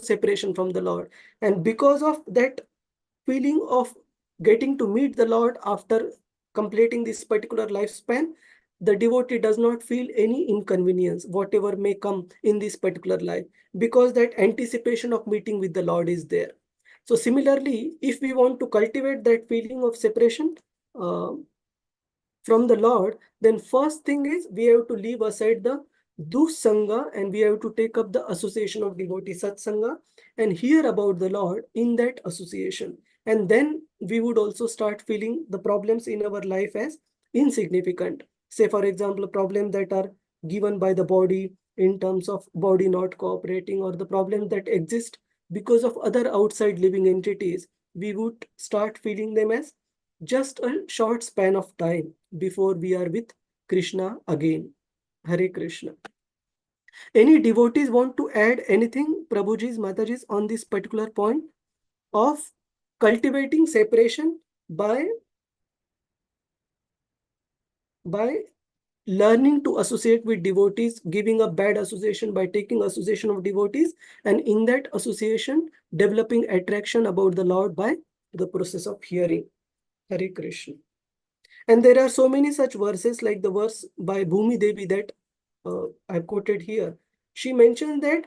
separation from the Lord. And because of that feeling of getting to meet the Lord after completing this particular lifespan, the devotee does not feel any inconvenience, whatever may come in this particular life, because that anticipation of meeting with the Lord is there. So similarly, if we want to cultivate that feeling of separation from the Lord, then first thing is we have to leave aside the dussanga and we have to take up the association of devotee satsanga and hear about the Lord in that association. And then we would also start feeling the problems in our life as insignificant. Say, for example, problems that are given by the body in terms of body not cooperating, or the problems that exist because of other outside living entities, we would start feeling them as just a short span of time before we are with Krishna again. Hare Krishna. Any devotees want to add anything, Prabhuji's, Mataji's, on this particular point of cultivating separation by learning to associate with devotees, giving a bad association by taking association of devotees, and in that association, developing attraction about the Lord by the process of hearing. Hare Krishna. And there are so many such verses, like the verse by Bhumi Devi that I've quoted here. She mentions that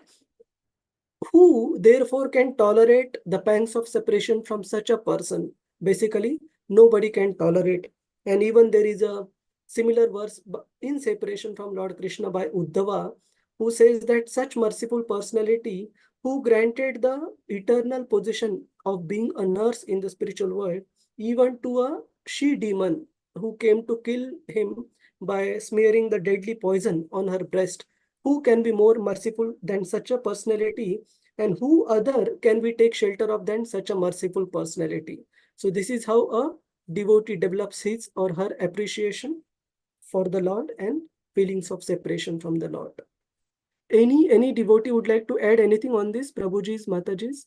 who therefore can tolerate the pangs of separation from such a person? Basically, nobody can tolerate. And even there is a similar verse in separation from Lord Krishna by Uddhava, who says that such merciful personality who granted the eternal position of being a nurse in the spiritual world, even to a she-demon who came to kill him by smearing the deadly poison on her breast. Who can be more merciful than such a personality, and who other can we take shelter of than such a merciful personality? So this is how a devotee develops his or her appreciation for the Lord and feelings of separation from the Lord. Any devotee would like to add anything on this? Prabhuji's, Mataji's?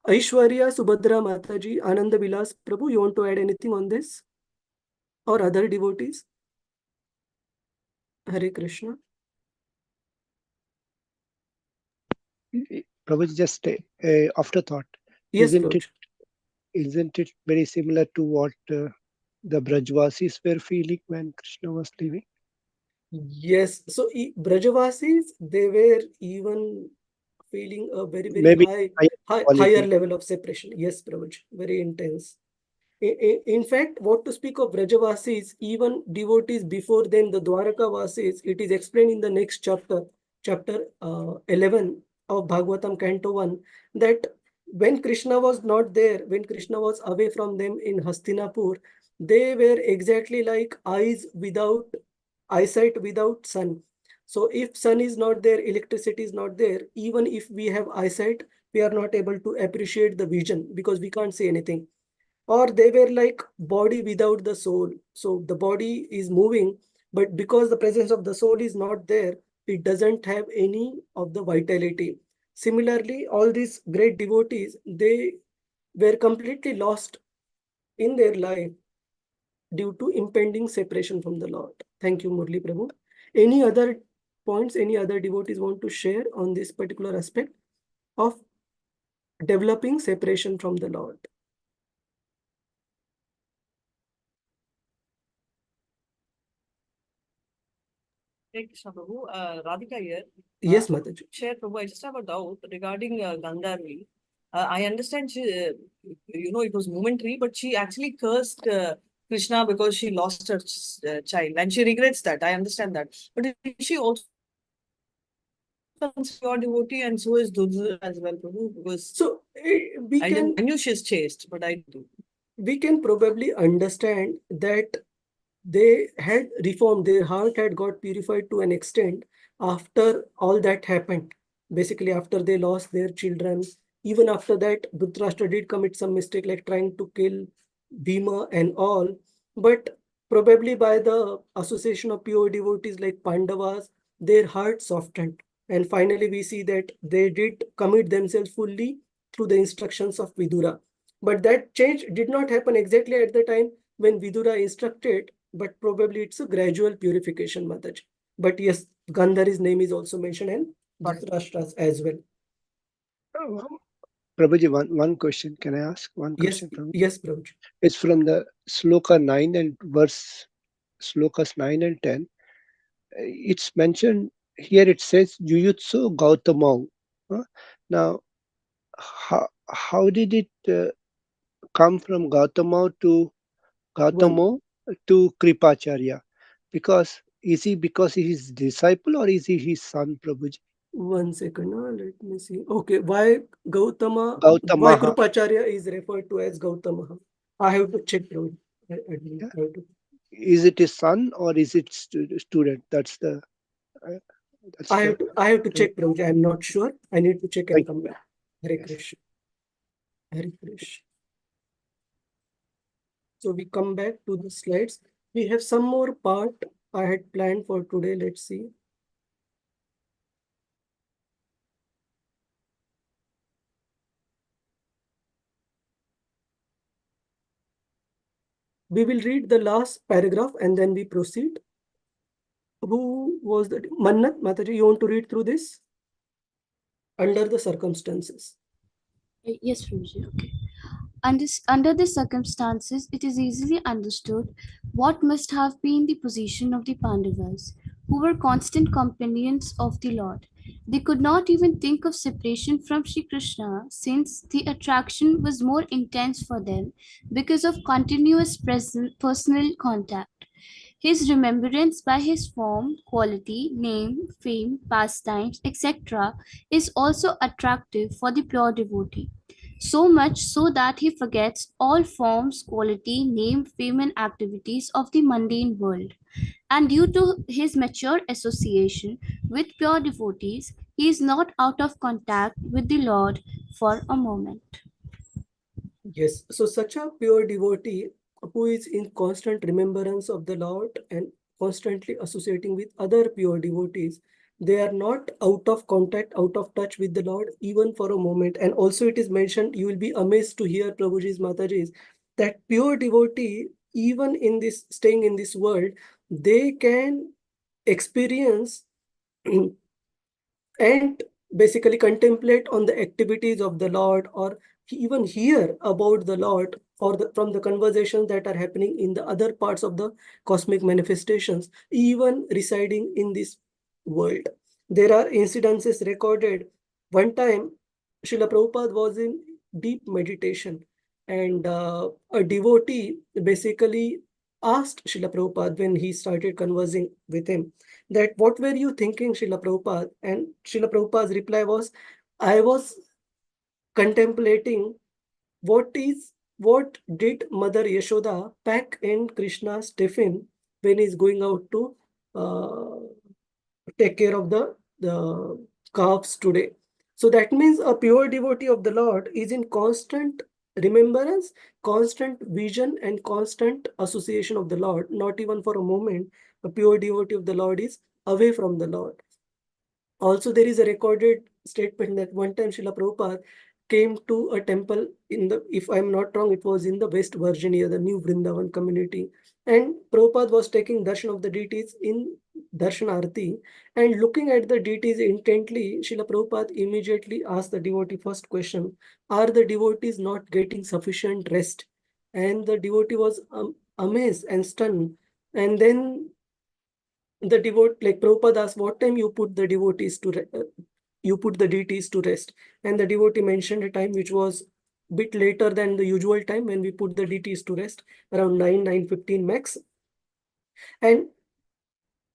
Aishwarya, Subhadra, Mataji, Ananda Vilas, Prabhu, you want to add anything on this? Or other devotees? Hare Krishna. Prabhu, just a afterthought. Yes, Isn't it very similar to what the Brajvasis were feeling when Krishna was leaving? Yes. So Brajavasis, they were even feeling a very, very Maybe higher level of separation. Yes, Prabhuji, very intense. In fact, what to speak of Brajavasis, even devotees before them, the Dwaraka-vasis, it is explained in the next chapter, chapter 11 of Bhagavatam, Canto 1, that when Krishna was not there, when Krishna was away from them in Hastinapur, they were exactly like eyesight without sun. So if sun is not there, electricity is not there, even if we have eyesight, we are not able to appreciate the vision because we can't see anything. Or they were like body without the soul. So the body is moving, but because the presence of the soul is not there, it doesn't have any of the vitality. Similarly, all these great devotees, they were completely lost in their life due to impending separation from the Lord. Thank you, Murli Prabhu. Any other points, any other devotees want to share on this particular aspect of developing separation from the Lord? Krishna Prabhu, Radhika here. Yes, Mataji. Share Prabhu, I just have a doubt regarding Gandharvi. I understand she, it was momentary, but she actually cursed Krishna because she lost her child, and she regrets that. I understand that. But is she also your devotee, and so is Durga as well, Prabhu? Because so I knew she's chaste, but I do. We can probably understand that they had reformed, their heart had got purified to an extent after all that happened. Basically, after they lost their children, even after that, Dhritarashtra did commit some mistake like trying to kill Bhima and all. But Probably by the association of pure devotees like Pandavas, their hearts softened. And finally, we see that they did commit themselves fully through the instructions of Vidura. But that change did not happen exactly at the time when Vidura instructed, but probably it's a gradual purification, Mataji. But yes, Gandhari's name is also mentioned and Dhritarashtra's as well. Prabhuji, one question. Can I ask one Yes, question from? yes, Prabhuji. It's from the sloka 9 and verse slokas 9 and 10. It's mentioned here. It says Jujutsu Gautamau. Now, how did it come from Gautama to Kripacharya? Because is he his disciple or is he his son, Prabhuji? 1 second, let me see. Okay, why Gautama, Gautamaha. why Kripacharya is referred to as Gautama? I have to check. I didn't have to. Is it his son or is it student? That's the. I have to check, Prabhuji. I'm not sure. I need to check and come back. Hare Krishna. Hare Krishna. So we come back to the slides. We have some more part I had planned for today. Let's see. We will read the last paragraph and then we proceed. Who was that? Mannat, Mataji, you want to read through this? Under the circumstances. Yes, Prabhuji. Okay. Under the circumstances, it is easily understood what must have been the position of the Pandavas, who were constant companions of the Lord. They could not even think of separation from Sri Krishna, since the attraction was more intense for them because of continuous personal contact. His remembrance by his form, quality, name, fame, pastimes, etc., is also attractive for the pure devotee. So much so that he forgets all forms, quality, name, fame, and activities of the mundane world. And due to his mature association with pure devotees, he is not out of contact with the Lord for a moment. Yes, so such a pure devotee who is in constant remembrance of the Lord and constantly associating with other pure devotees, they are not out of contact, out of touch with the Lord even for a moment. And also it is mentioned, you will be amazed to hear Prabhuji's Mataji's, that pure devotee, even in this, staying in this world, they can experience and basically contemplate on the activities of the Lord, or even hear about the Lord, or from the conversations that are happening in the other parts of the cosmic manifestations, even residing in this world. There are incidences recorded. One time, Srila Prabhupada was in deep meditation, and a devotee basically asked Srila Prabhupada when he started conversing with him, that what were you thinking, Srila Prabhupada? And Srila Prabhupada's reply was, I was contemplating what did Mother Yashoda pack in Krishna's tiffin when he's going out to take care of the calves today. So that means a pure devotee of the Lord is in constant remembrance, constant vision, and constant association of the Lord. Not even for a moment, a pure devotee of the Lord is away from the Lord. Also, there is a recorded statement that one time Srila Prabhupada came to a temple in the, if I'm not wrong, it was in the West Virginia, the New Vrindavan community. And Prabhupada was taking darshan of the deities in darshan arati, and looking at the deities intently, Srila Prabhupada immediately asked the devotee first question, are the devotees not getting sufficient rest? And the devotee was amazed and stunned. And then the Prabhupada asked, what time you put the devotees to you put the deities to rest? And the devotee mentioned a time which was bit later than the usual time when we put the deities to rest, around 9:15 max. And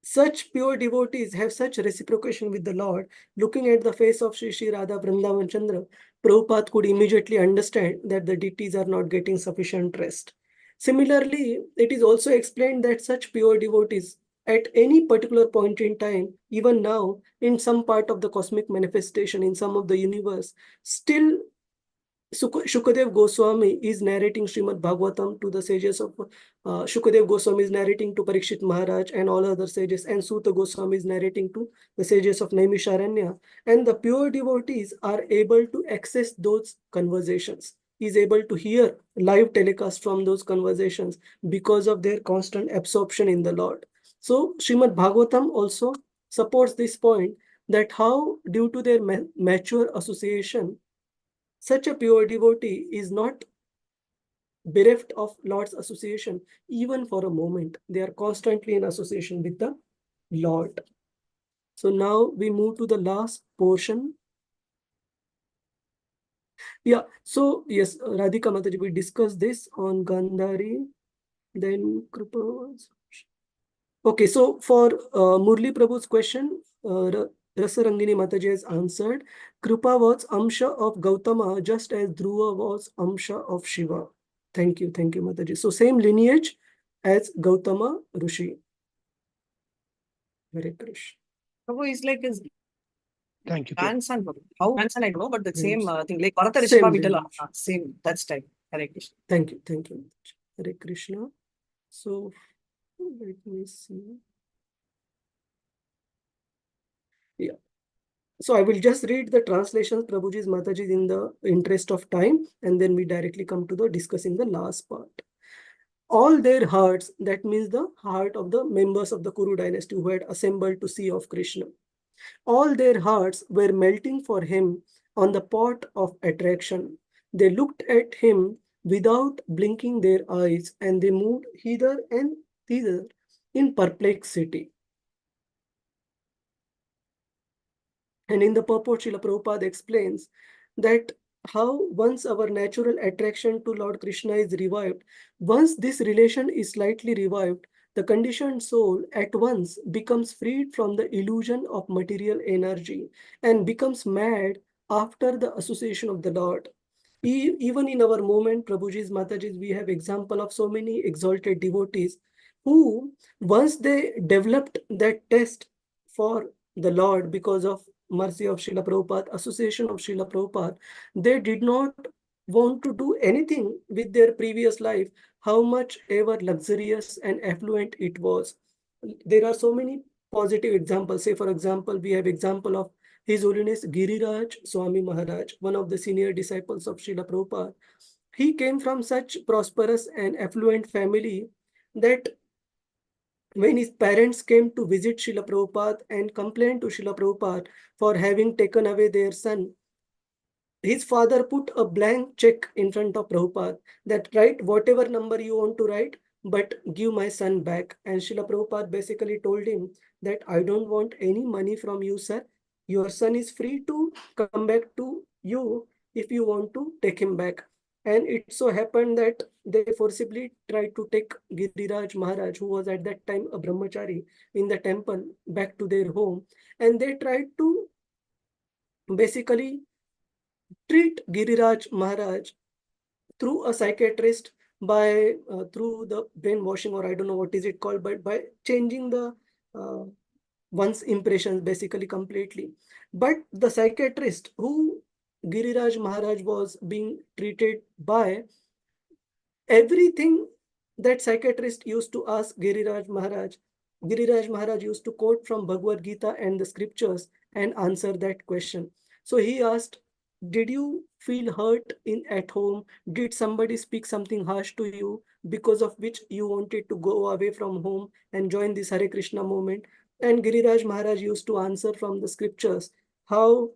such pure devotees have such reciprocation with the Lord. Looking at the face of Sri Radha Vrindavan Chandra, Prabhupada could immediately understand that the deities are not getting sufficient rest. Similarly, it is also explained that such pure devotees, at any particular point in time, even now, in some part of the cosmic manifestation, in some of the universe, still Shukadev Goswami is narrating Srimad Bhagavatam to the sages of Shukadev Goswami is narrating to Parikshit Maharaj and all other sages, and Suta Goswami is narrating to the sages of Naimisharanya. And the pure devotees are able to access those conversations, is able to hear live telecast from those conversations because of their constant absorption in the Lord. So Srimad Bhagavatam also supports this point that how due to their mature association, such a pure devotee is not bereft of Lord's association even for a moment. They are constantly in association with the Lord. So now we move to the last portion. Yeah, so yes, Radhika Mataji, we discussed this on Gandhari, then Krupa. Okay, so for Murli Prabhu's question, Rasarangini Mataji has answered. Krupa was Amsha of Gautama, just as Dhruva was Amsha of Shiva. Thank you, Mataji. So same lineage as Gautama Rishi. Hare Krishna. Prabhu is like his Thank you. grandson. How grandson I don't know, but the same thing like Bharata Same Rishabha Vitala. lineage. Same that style. Hare Krishna. Thank you, Mataji. Hare Krishna. So let me see. Yeah. So I will just read the translations, Prabhuji's, Mataji's, in the interest of time, and then we directly come to the discussing the last part. All their hearts, that means the heart of the members of the Kuru dynasty who had assembled to see of Krishna. All their hearts were melting for him on the pot of attraction. They looked at him without blinking their eyes, and they moved hither and thither in perplexity. And in the purport, Srila Prabhupada explains that how once our natural attraction to Lord Krishna is revived, once this relation is slightly revived, the conditioned soul at once becomes freed from the illusion of material energy and becomes mad after the association of the Lord. Even in our movement, Prabhuji's, Mataji's, we have example of so many exalted devotees who, once they developed that taste for the Lord because of mercy of Srila Prabhupada, association of Srila Prabhupada, they did not want to do anything with their previous life, how much ever luxurious and affluent it was. There are so many positive examples. Say, for example, we have example of His Holiness Giriraj Swami Maharaj, one of the senior disciples of Srila Prabhupada. He came from such prosperous and affluent family that when his parents came to visit Srila Prabhupada and complained to Srila Prabhupada for having taken away their son, his father put a blank check in front of Prabhupada that write whatever number you want to write, but give my son back. And Srila Prabhupada basically told him that I don't want any money from you, sir. Your son is free to come back to you if you want to take him back. And it so happened that they forcibly tried to take Giriraj Maharaj, who was at that time a brahmachari, in the temple back to their home. And they tried to basically treat Giriraj Maharaj through a psychiatrist by through the brainwashing, or I don't know what is it called, but by changing the one's impressions basically completely. But the psychiatrist who Giriraj Maharaj was being treated by, everything that psychiatrist used to ask Giriraj Maharaj used to quote from Bhagavad Gita and the scriptures and answer that question. So he asked, did you feel hurt at home? Did somebody speak something harsh to you because of which you wanted to go away from home and join this Hare Krishna movement? And Giriraj Maharaj used to answer from the scriptures how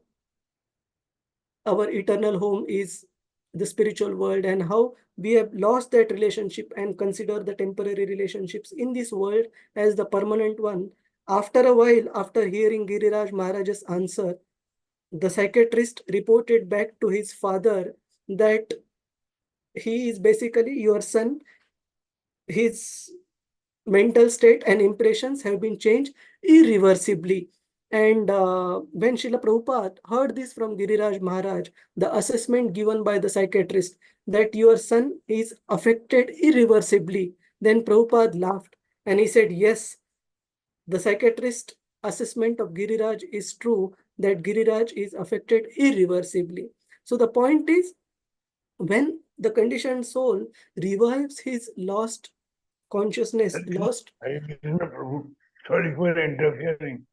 our eternal home is the spiritual world and how we have lost that relationship and consider the temporary relationships in this world as the permanent one. After a while, after hearing Giriraj Maharaj's answer, the psychiatrist reported back to his father that he is basically your son. His mental state and impressions have been changed irreversibly. And when Srila Prabhupada heard this from Giriraj Maharaj, the assessment given by the psychiatrist that your son is affected irreversibly, then Prabhupada laughed and he said, yes, the psychiatrist assessment of Giriraj is true, that Giriraj is affected irreversibly. So the point is, when the conditioned soul revives his lost consciousness, lost. Prabhu, sorry for interfering.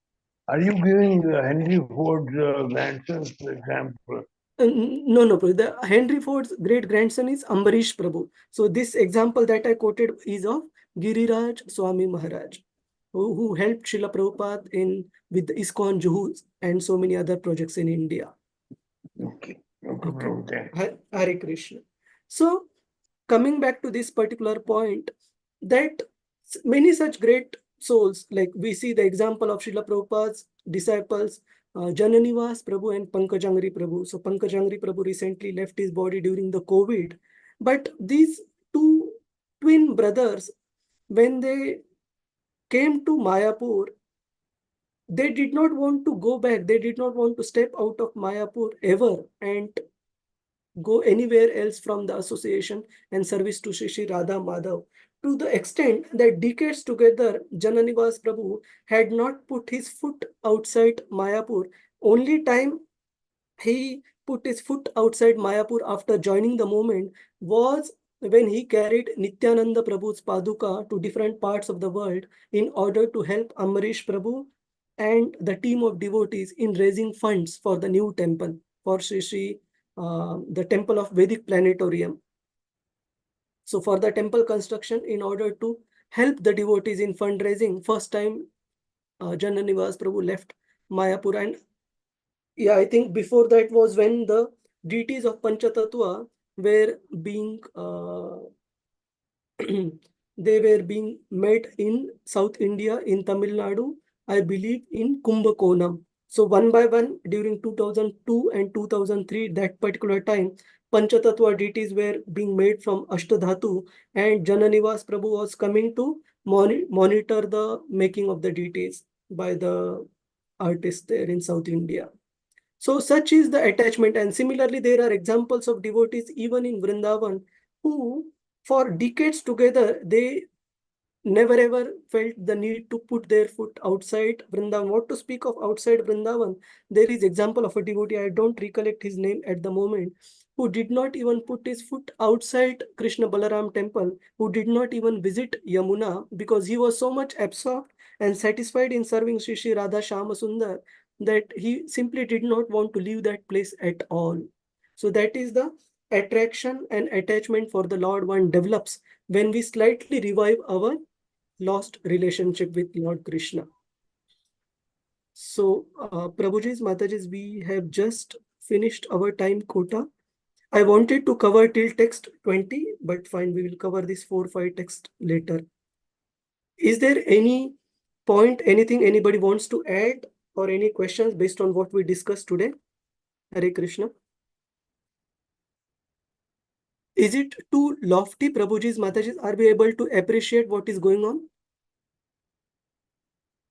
Are you giving Henry Ford's grandson's example? No, Prabhu. The Henry Ford's great grandson is Ambarish Prabhu. So this example that I quoted is of Giriraj Swami Maharaj, who helped Srila Prabhupada with the ISKCON Juhus and so many other projects in India. Okay. Okay. Hare Krishna. So coming back to this particular point, that many such great souls, like we see the example of Srila Prabhupada's disciples, Jananivas Prabhu and Pankajangri Prabhu. So Pankajangri Prabhu recently left his body during the COVID. But these two twin brothers, when they came to Mayapur, they did not want to go back. They did not want to step out of Mayapur ever and go anywhere else from the association and service to Shri Radha Madhav, to the extent that decades together, Jananivas Prabhu had not put his foot outside Mayapur. Only time he put his foot outside Mayapur after joining the movement was when he carried Nityananda Prabhu's Paduka to different parts of the world in order to help Ambarish Prabhu and the team of devotees in raising funds for the new temple, for the temple of Vedic Planetarium. So for the temple construction, in order to help the devotees in fundraising, first time Jananivas Prabhu left Mayapur. And yeah, I think before that was when the deities of Panchatattva were being they were being made in South India, in Tamil Nadu, I believe in Kumbakonam. So one by one, during 2002 and 2003, that particular time, Panchatattva deities were being made from Ashtadhatu, and Jananivas Prabhu was coming to monitor the making of the deities by the artists there in South India. So such is the attachment. And similarly, there are examples of devotees even in Vrindavan who for decades together, they never ever felt the need to put their foot outside Vrindavan. What to speak of outside Vrindavan? There is example of a devotee, I don't recollect his name at the moment, who did not even put his foot outside Krishna Balaram temple, who did not even visit Yamuna because he was so much absorbed and satisfied in serving Sri Sri Radha Shama Sundar that he simply did not want to leave that place at all. So that is the attraction and attachment for the Lord one develops when we slightly revive our lost relationship with Lord Krishna. So, Prabhuji's, Mataji's, we have just finished our time quota. I wanted to cover till text 20, but fine, we will cover this 4-5 text later. Is there any point, anything anybody wants to add or any questions based on what we discussed today? Hare Krishna. Is it too lofty, Prabhuji's, Mataji's? Are we able to appreciate what is going on?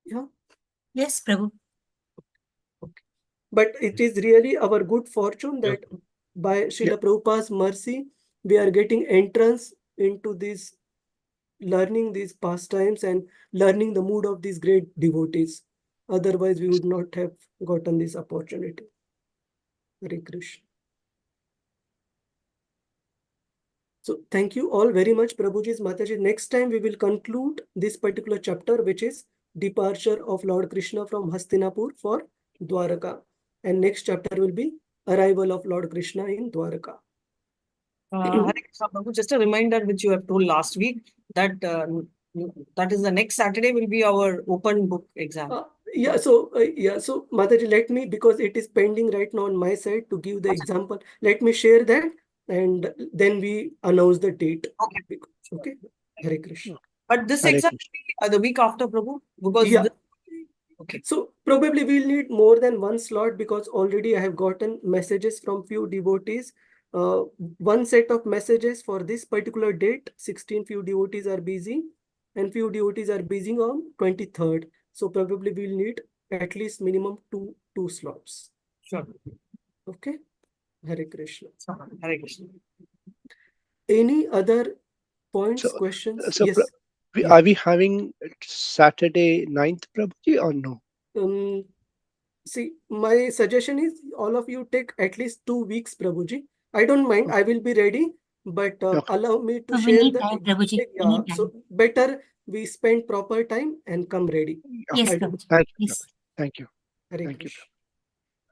Yeah. Yes, Prabhu. Okay. But it is really our good fortune that by Srila Prabhupada's mercy, we are getting entrance into this, learning these pastimes and learning the mood of these great devotees. Otherwise, we would not have gotten this opportunity. Hare Krishna. So thank you all very much, Prabhuji's, Mataji. Next time we will conclude this particular chapter, which is departure of Lord Krishna from Hastinapur for Dwaraka. And next chapter will be arrival of Lord Krishna in Dwaraka. Hare Krishna, Prabhu, just a reminder which you have told last week that that is the next Saturday will be our open book exam. So Mataji, let me, because it is pending right now on my side to give the example, let me share that and then we announce the date. Okay. Hare Krishna. But this exam will be the week after, Prabhu, because okay. So probably we'll need more than one slot because already I have gotten messages from few devotees. One set of messages for this particular date, 16 few devotees are busy and few devotees are busy on 23rd. So probably we'll need at least minimum two slots. Sure. Okay. Hare Krishna. Hare Krishna. Any other points, questions? So Yes. are we having Saturday 9th, Prabhuji, or no? See, my suggestion is all of you take at least 2 weeks, Prabhuji. I don't mind. I will be ready, but allow me to We share need the. time, Prabhuji. We Yeah, need so time. better we spend proper time and come ready. Yes, I do. Prabhuji. Thank you. Yes. Thank you. Hare Thank you. Krishna.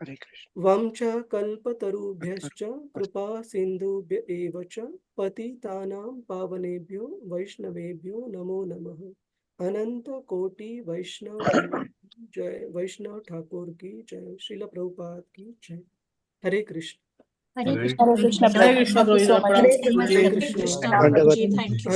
Hare Krishna. Vamcha kalpatarubhyascha kripa sindhubhya eva cha patitanam pavanebhyo vaishnavebhyo namo namah. Ananta Koti Vaishnav Vrinda ki Jai, Vaishnav Thakur ki Jai, Srila Prabhupada ki Jai. Hare Krishna. Hare Krishna. Hare Krishna, Thank you so Prabhu. much. Hare Thank you so much, Krishna, Prabhuji. Krishna. Krishna. Dandavat. Thank you.